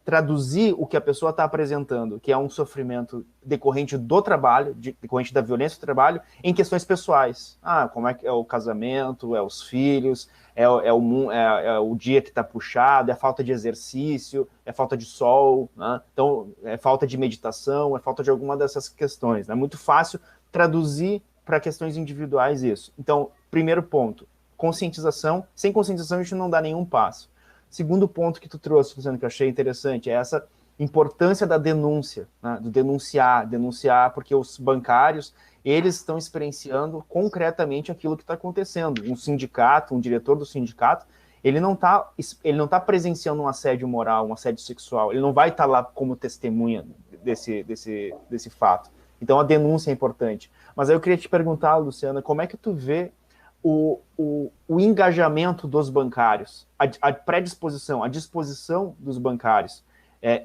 traduzir o que a pessoa está apresentando, que é um sofrimento decorrente do trabalho, decorrente da violência do trabalho, em questões pessoais. Ah, como é que é o casamento, é os filhos, é o dia que está puxado, é a falta de exercício, é falta de sol, né? Então, é falta de meditação, é falta de alguma dessas questões. É muito fácil traduzir para questões individuais isso. Então, primeiro ponto, conscientização. Sem conscientização, a gente não dá nenhum passo. Segundo ponto que tu trouxe, Luciano, que eu achei interessante, é essa importância da denúncia, né? Do denunciar, porque os bancários, eles estão experienciando concretamente aquilo que está acontecendo. Um sindicato, um diretor do sindicato, ele não tá presenciando um assédio moral, um assédio sexual, ele não vai estar lá como testemunha desse fato. Então a denúncia é importante. Mas aí eu queria te perguntar, Luciana, como é que tu vê o engajamento dos bancários, a predisposição, a disposição dos bancários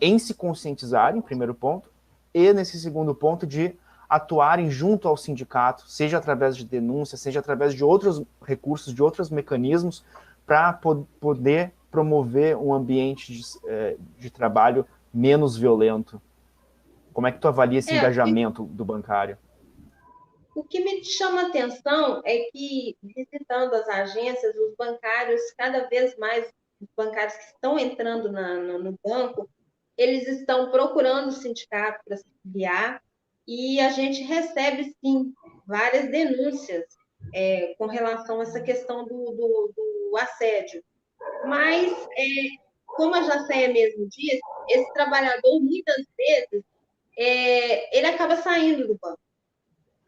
em se conscientizarem, primeiro ponto, e nesse segundo ponto de atuarem junto ao sindicato, seja através de denúncia, seja através de outros recursos, de outros mecanismos, para poder promover um ambiente de trabalho menos violento. Como é que tu avalia esse engajamento do bancário? O que me chama a atenção é que, visitando as agências, os bancários, cada vez mais, os bancários que estão entrando no banco, eles estão procurando o sindicato para se filiar, e a gente recebe, sim, várias denúncias com relação a essa questão do assédio. Mas, como a Jacéia mesmo disse, esse trabalhador, muitas vezes, ele acaba saindo do banco.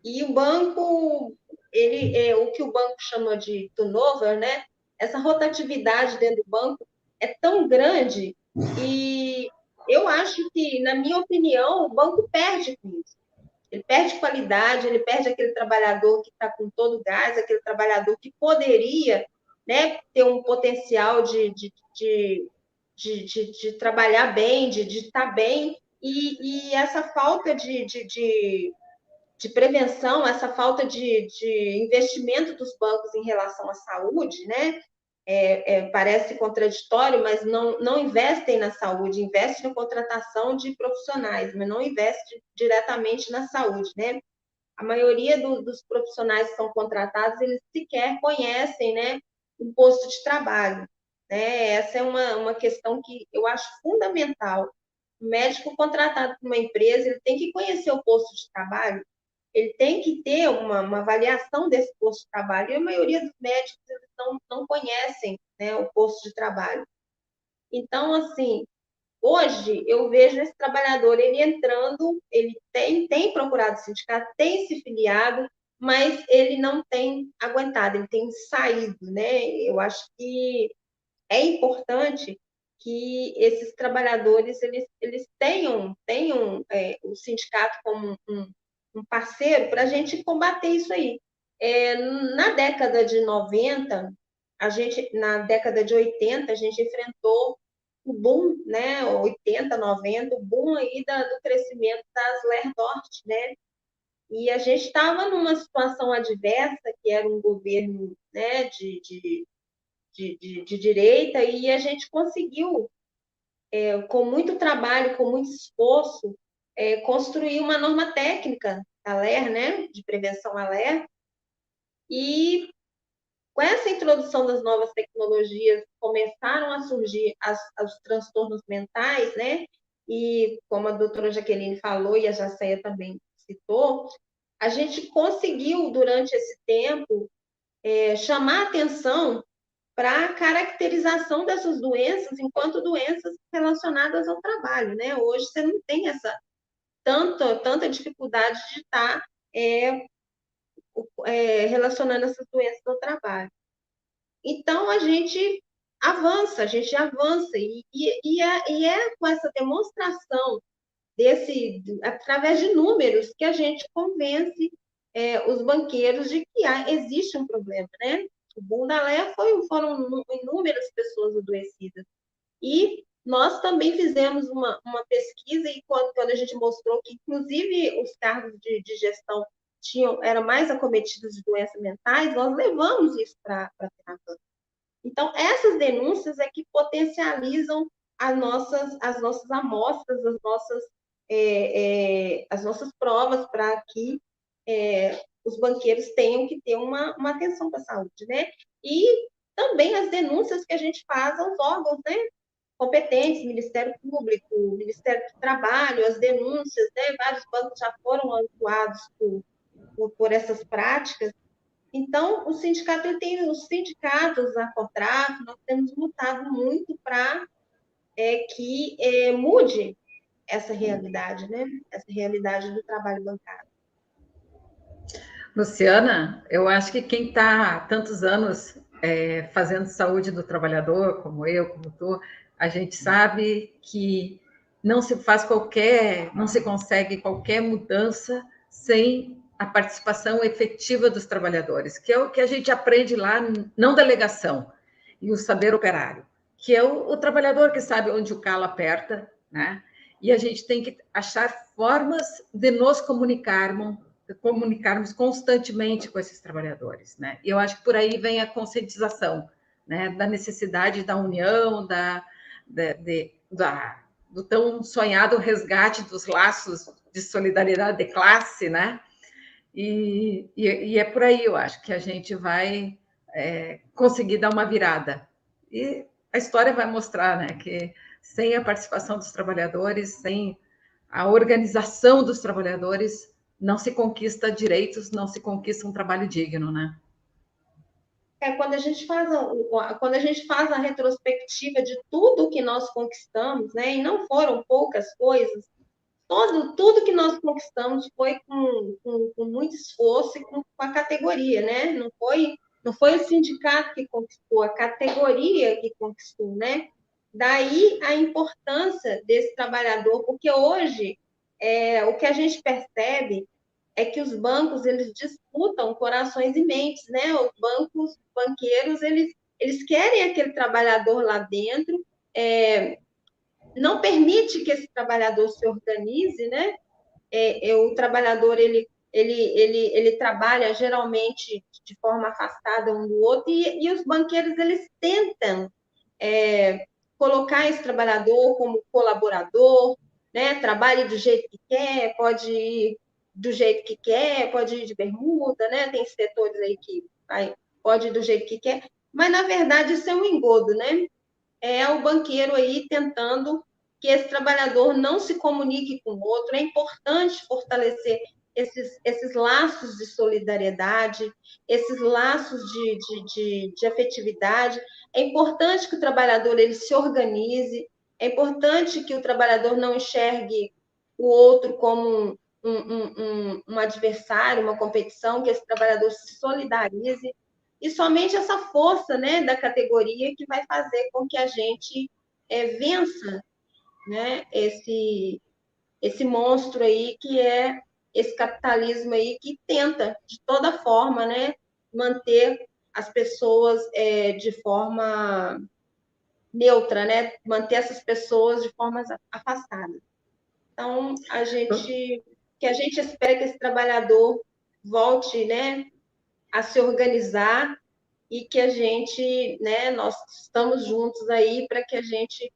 E o banco, o que o banco chama de turnover, né? Essa rotatividade dentro do banco é tão grande e eu acho que, na minha opinião, o banco perde com isso. Ele perde qualidade, ele perde aquele trabalhador que está com todo o gás, aquele trabalhador que poderia, né, ter um potencial de trabalhar bem, de estar bem, e essa falta de prevenção, essa falta de investimento dos bancos em relação à saúde, né? Parece contraditório, mas não investem na saúde, investem na contratação de profissionais, mas não investem diretamente na saúde, né? A maioria dos profissionais que são contratados, eles sequer conhecem, né, um posto de trabalho, né? Essa é uma questão que eu acho fundamental. O médico contratado por uma empresa, ele tem que conhecer o posto de trabalho, ele tem que ter uma avaliação desse posto de trabalho, e a maioria dos médicos eles não conhecem, né, o posto de trabalho. Então, assim, hoje eu vejo esse trabalhador, ele entrando, ele tem procurado o sindicato, tem se filiado, mas ele não tem aguentado, ele tem saído, né? Eu acho que é importante que esses trabalhadores eles tenham o sindicato como um parceiro para a gente combater isso aí. Na década de 90, na década de 80, a gente enfrentou o boom, né, 80, 90, o boom aí do crescimento das Lerdort, né? E a gente estava numa situação adversa, que era um governo, né, de direita, e a gente conseguiu, com muito trabalho, com muito esforço, construir uma norma técnica, a LER, né, de prevenção à LER, e com essa introdução das novas tecnologias, começaram a surgir os transtornos mentais, né, e como a doutora Jaqueline falou, e a Jacéia também citou, a gente conseguiu, durante esse tempo, chamar atenção para a caracterização dessas doenças enquanto doenças relacionadas ao trabalho, né? Hoje você não tem essa tanta dificuldade de estar relacionando essas doenças ao trabalho. Então, a gente avança, e é com essa demonstração através de números, que a gente convence os banqueiros de que existe um problema, né? O boom da Leia foram inúmeras pessoas adoecidas. E nós também fizemos uma pesquisa, e quando a gente mostrou que, inclusive, os cargos de gestão eram mais acometidos de doenças mentais, nós levamos isso para a terapia. Então, essas denúncias é que potencializam as nossas amostras, as nossas provas, para que os banqueiros tenham que ter uma atenção para a saúde, né? E também as denúncias que a gente faz aos órgãos, né, competentes, Ministério Público, Ministério do Trabalho, as denúncias, né? Vários bancos já foram autuados por essas práticas. Então, os sindicatos, a CONTRAF, nós temos lutado muito para que mude essa realidade, né? Essa realidade do trabalho bancário. Luciana, eu acho que quem está há tantos anos fazendo saúde do trabalhador, como eu, como tu, a gente sabe que não se consegue qualquer mudança sem a participação efetiva dos trabalhadores, que é o que a gente aprende lá, não delegação, e o saber operário, que é o trabalhador que sabe onde o calo aperta, né? E a gente tem que achar formas de nos comunicarmos constantemente com esses trabalhadores, né? E eu acho que por aí vem a conscientização, né, da necessidade da união, do tão sonhado resgate dos laços de solidariedade de classe, né? E é por aí, eu acho, que a gente vai conseguir dar uma virada. E a história vai mostrar, né, que sem a participação dos trabalhadores, sem a organização dos trabalhadores, não se conquista direitos, não se conquista um trabalho digno, né? Quando a gente faz a retrospectiva de tudo que nós conquistamos, né, e não foram poucas coisas, tudo que nós conquistamos foi com muito esforço e com a categoria, né? Não foi o sindicato que conquistou, a categoria que conquistou, né? Daí a importância desse trabalhador, porque hoje o que a gente percebe é que os bancos, eles disputam corações e mentes, né? Os banqueiros, eles querem aquele trabalhador lá dentro, não permite que esse trabalhador se organize, né? O trabalhador, ele trabalha geralmente de forma afastada um do outro, e os banqueiros, eles tentam colocar esse trabalhador como colaborador, né? Trabalhe do jeito que quer, pode ir do jeito que quer, pode ir de bermuda, né? Tem setores aí que pode ir do jeito que quer, mas, na verdade, isso é um engodo, né? É o banqueiro aí tentando que esse trabalhador não se comunique com o outro. É importante fortalecer esses laços de solidariedade, esses laços de afetividade. É importante que o trabalhador ele se organize, é importante que o trabalhador não enxergue o outro como um adversário, uma competição, que esse trabalhador se solidarize. E somente essa força, né, da categoria que vai fazer com que a gente vença, né, esse monstro aí, que é esse capitalismo aí, que tenta, de toda forma, né, manter as pessoas de forma neutra, né, manter essas pessoas de forma afastada. Então, que a gente espera que esse trabalhador volte, né, a se organizar, e que a gente, né, nós estamos juntos aí para que a gente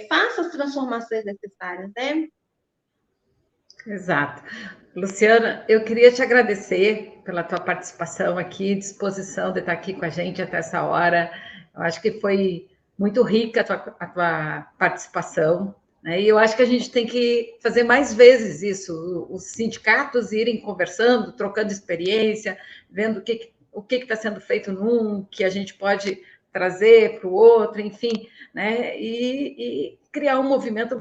faça as transformações necessárias, né? Exato. Luciana, eu queria te agradecer pela tua participação aqui, disposição de estar aqui com a gente até essa hora. Eu acho que foi muito rica a tua participação, né? E eu acho que a gente tem que fazer mais vezes isso, os sindicatos irem conversando, trocando experiência, vendo o que está sendo feito num, que a gente pode trazer para o outro, enfim, né? E criar um movimento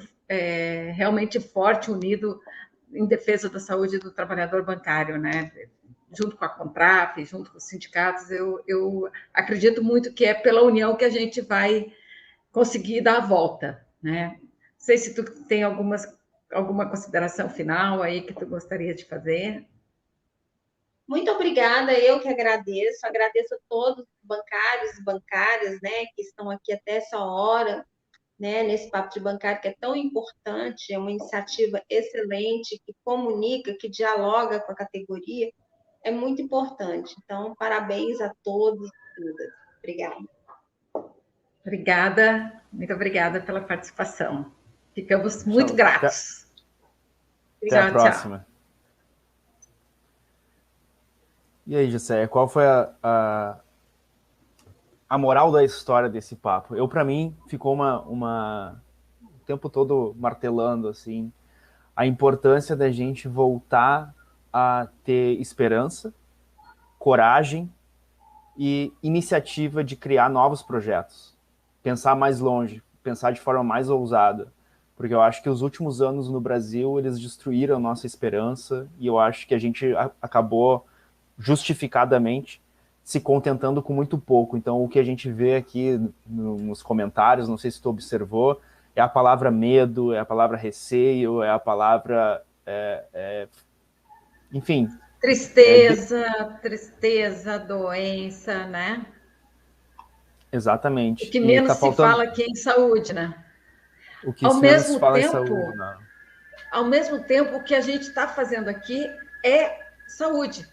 realmente forte, unido, em defesa da saúde do trabalhador bancário, né? Junto com a Contraf, junto com os sindicatos, eu acredito muito que é pela união que a gente vai conseguir dar a volta, né? Não sei se tu tem alguma consideração final aí que tu gostaria de fazer. Muito obrigada, eu que agradeço a todos os bancários e bancárias, né, que estão aqui até essa hora, né, nesse papo de bancário que é tão importante, é uma iniciativa excelente, que comunica, que dialoga com a categoria, é muito importante. Então, parabéns a todos e todas. Obrigada. Obrigada, muito obrigada pela participação. Ficamos muito gratos. Até a próxima. E aí, Jusceia, qual foi a moral da história desse papo? Para mim, ficou o tempo todo martelando, assim, a importância da gente voltar a ter esperança, coragem e iniciativa de criar novos projetos. Pensar mais longe, pensar de forma mais ousada. Porque eu acho que os últimos anos no Brasil, eles destruíram a nossa esperança e eu acho que a gente acabou justificadamente se contentando com muito pouco. Então, o que a gente vê aqui nos comentários, não sei se tu observou, é a palavra medo, é a palavra receio, é a palavra... enfim... Tristeza, doença, né? Exatamente. O que menos se fala aqui é em saúde, né? O que menos se fala em saúde, né? Ao mesmo tempo, o que a gente está fazendo aqui é saúde.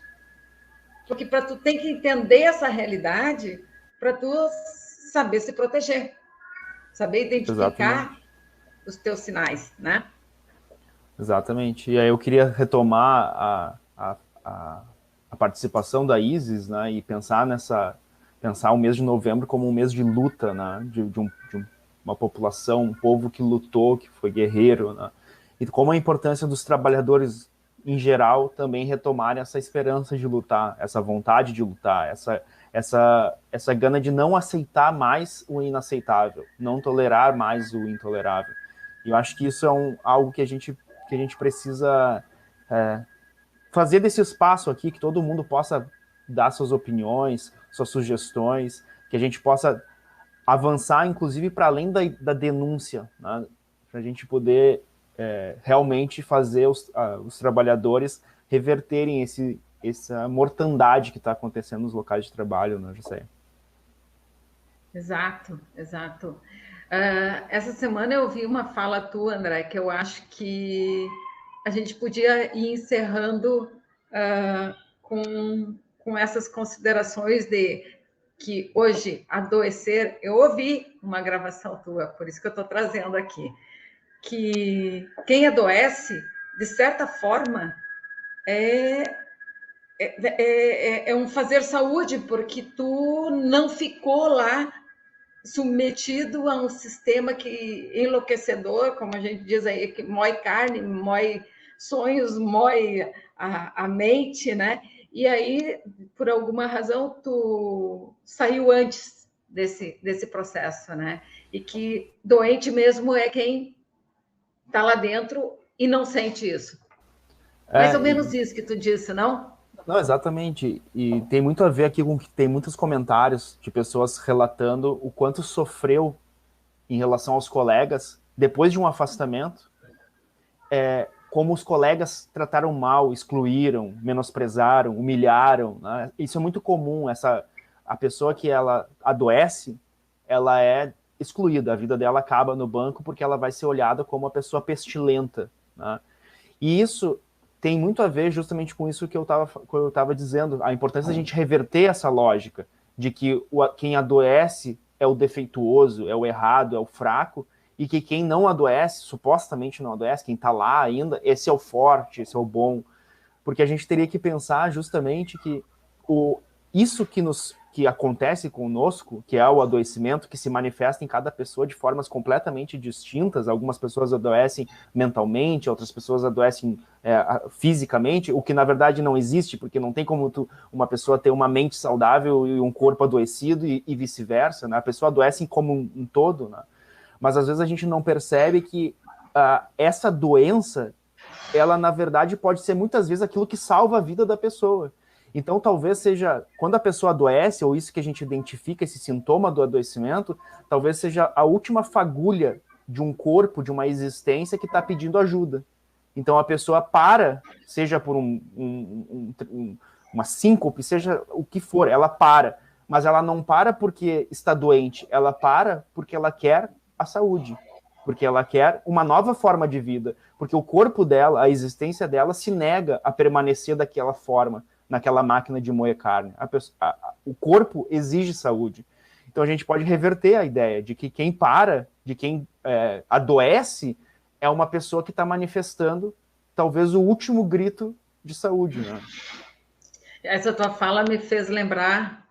Porque para tu tem que entender essa realidade para tu saber se proteger, saber identificar os teus sinais, né? Exatamente. E aí eu queria retomar a participação da Isis, né? E pensar o mês de novembro como um mês de luta, né? De uma população, um povo que lutou, que foi guerreiro, né? E como a importância dos trabalhadores em geral, também retomarem essa esperança de lutar, essa vontade de lutar, essa gana de não aceitar mais o inaceitável, não tolerar mais o intolerável. E eu acho que isso é algo que a gente precisa fazer desse espaço aqui, que todo mundo possa dar suas opiniões, suas sugestões, que a gente possa avançar, inclusive, para além da denúncia, né? Para a gente poder realmente fazer os trabalhadores reverterem essa mortandade que está acontecendo nos locais de trabalho, né, Jusceia? Exato. Essa semana eu ouvi uma fala tua, André, que eu acho que a gente podia ir encerrando com essas considerações de que hoje adoecer... Eu ouvi uma gravação tua, por isso que eu estou trazendo aqui, que quem adoece, de certa forma, é um fazer saúde, porque tu não ficou lá submetido a um sistema enlouquecedor, como a gente diz aí, que mói carne, mói sonhos, mói a mente, né? E aí, por alguma razão, tu saiu antes desse processo, né? E que doente mesmo é quem está lá dentro e não sente isso. Mais ou menos isso que tu disse, não? Não, exatamente. E tem muito a ver aqui com que tem muitos comentários de pessoas relatando o quanto sofreu em relação aos colegas depois de um afastamento, como os colegas trataram mal, excluíram, menosprezaram, humilharam, né? Isso é muito comum. A pessoa que ela adoece, ela é excluída, a vida dela acaba no banco porque ela vai ser olhada como uma pessoa pestilenta, né? E isso tem muito a ver justamente com isso que eu estava dizendo, a importância da gente reverter essa lógica de que quem adoece é o defeituoso, é o errado, é o fraco, e que quem não adoece, supostamente não adoece, quem está lá ainda, esse é o forte, esse é o bom. Porque a gente teria que pensar justamente que isso que acontece conosco, que é o adoecimento, que se manifesta em cada pessoa de formas completamente distintas. Algumas pessoas adoecem mentalmente, outras pessoas adoecem fisicamente, o que na verdade não existe, porque não tem como uma pessoa ter uma mente saudável e um corpo adoecido e vice-versa, né? A pessoa adoece como um todo, né? Mas às vezes a gente não percebe que essa doença ela, na verdade, pode ser muitas vezes aquilo que salva a vida da pessoa. Então, talvez seja, quando a pessoa adoece, ou isso que a gente identifica, esse sintoma do adoecimento, talvez seja a última fagulha de um corpo, de uma existência que está pedindo ajuda. Então, a pessoa para, seja por uma síncope, seja o que for, ela para. Mas ela não para porque está doente, ela para porque ela quer a saúde, porque ela quer uma nova forma de vida, porque o corpo dela, a existência dela, se nega a permanecer daquela forma, naquela máquina de moer carne. O corpo exige saúde. Então a gente pode reverter a ideia de que quem para, de quem adoece, é uma pessoa que está manifestando talvez o último grito de saúde, né? Essa tua fala me fez lembrar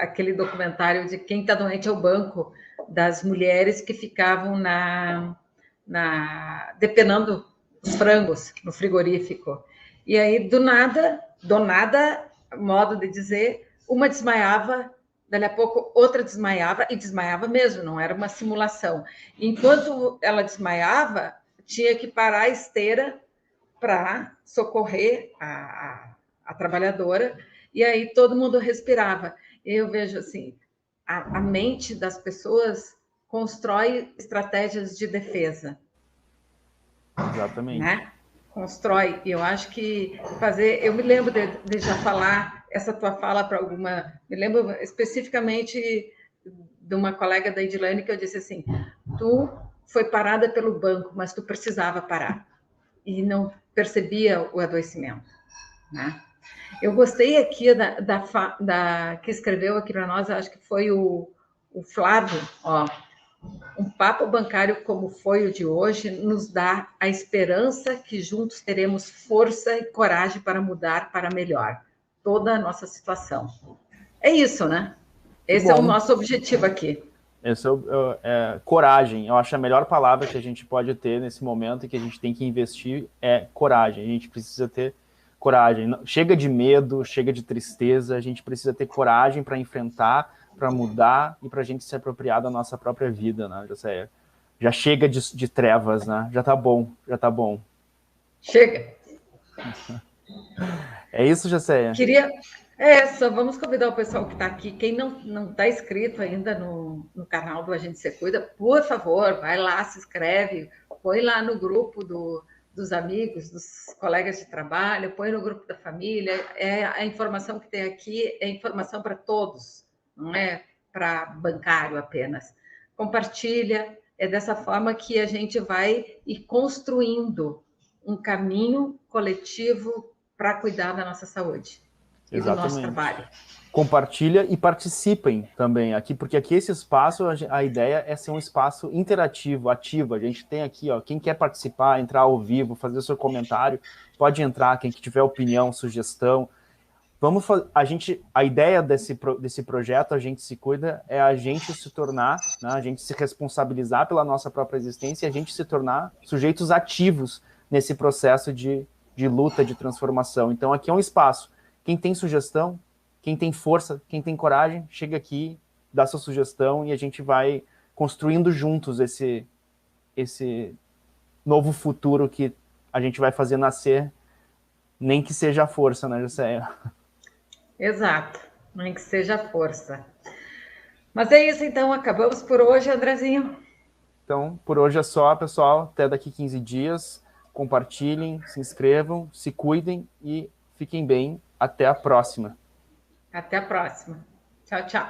aquele documentário de Quem Está Doente é o Banco, das mulheres que ficavam depenando os frangos no frigorífico. E aí, do nada, modo de dizer, uma desmaiava, dali a pouco outra desmaiava, e desmaiava mesmo, não era uma simulação. Enquanto ela desmaiava, tinha que parar a esteira para socorrer a trabalhadora, e aí todo mundo respirava. Eu vejo assim, a mente das pessoas constrói estratégias de defesa. Exatamente. Né? Constrói. E eu acho que eu me lembro de já falar essa tua fala para alguma... Me lembro especificamente de uma colega da Edilane que eu disse assim, tu foi parada pelo banco, mas tu precisava parar. E não percebia o adoecimento, né? Eu gostei aqui que escreveu aqui para nós, acho que foi o Flávio, ó. Um papo bancário como foi o de hoje nos dá a esperança que juntos teremos força e coragem para mudar para melhor toda a nossa situação. É isso, né? Esse é o nosso objetivo aqui. Esse é coragem. Eu acho a melhor palavra que a gente pode ter nesse momento e que a gente tem que investir é coragem. A gente precisa ter coragem. Chega de medo, chega de tristeza, a gente precisa ter coragem para enfrentar, para mudar e para a gente se apropriar da nossa própria vida, né? Já chega de trevas, né? Já tá bom. Chega. É isso, Jacéia? Só vamos convidar o pessoal que está aqui. Quem não está inscrito ainda no canal do A Gente Se Cuida, por favor, vai lá, se inscreve, põe lá no grupo dos amigos, dos colegas de trabalho, põe no grupo da família. A informação que tem aqui é informação para todos, não é para bancário apenas. Compartilha, é dessa forma que a gente vai ir construindo um caminho coletivo para cuidar da nossa saúde. E do nosso trabalho. Compartilha e participem também aqui, porque aqui esse espaço, a ideia é ser um espaço interativo, ativo. A gente tem aqui, ó, quem quer participar, entrar ao vivo, fazer o seu comentário, pode entrar, quem tiver opinião, sugestão. A ideia desse projeto, A Gente Se Cuida, é a gente se tornar, né, a gente se responsabilizar pela nossa própria existência e a gente se tornar sujeitos ativos nesse processo de luta, de transformação. Então aqui é um espaço. Quem tem sugestão, quem tem força, quem tem coragem, chega aqui, dá sua sugestão e a gente vai construindo juntos esse novo futuro que a gente vai fazer nascer, nem que seja a força, né, Jacéia? Exato, nem que seja a força. Mas é isso, então, acabamos por hoje, Andrezinho. Então, por hoje é só, pessoal, até daqui 15 dias, compartilhem, se inscrevam, se cuidem e fiquem bem. Até a próxima. Até a próxima. Tchau, tchau.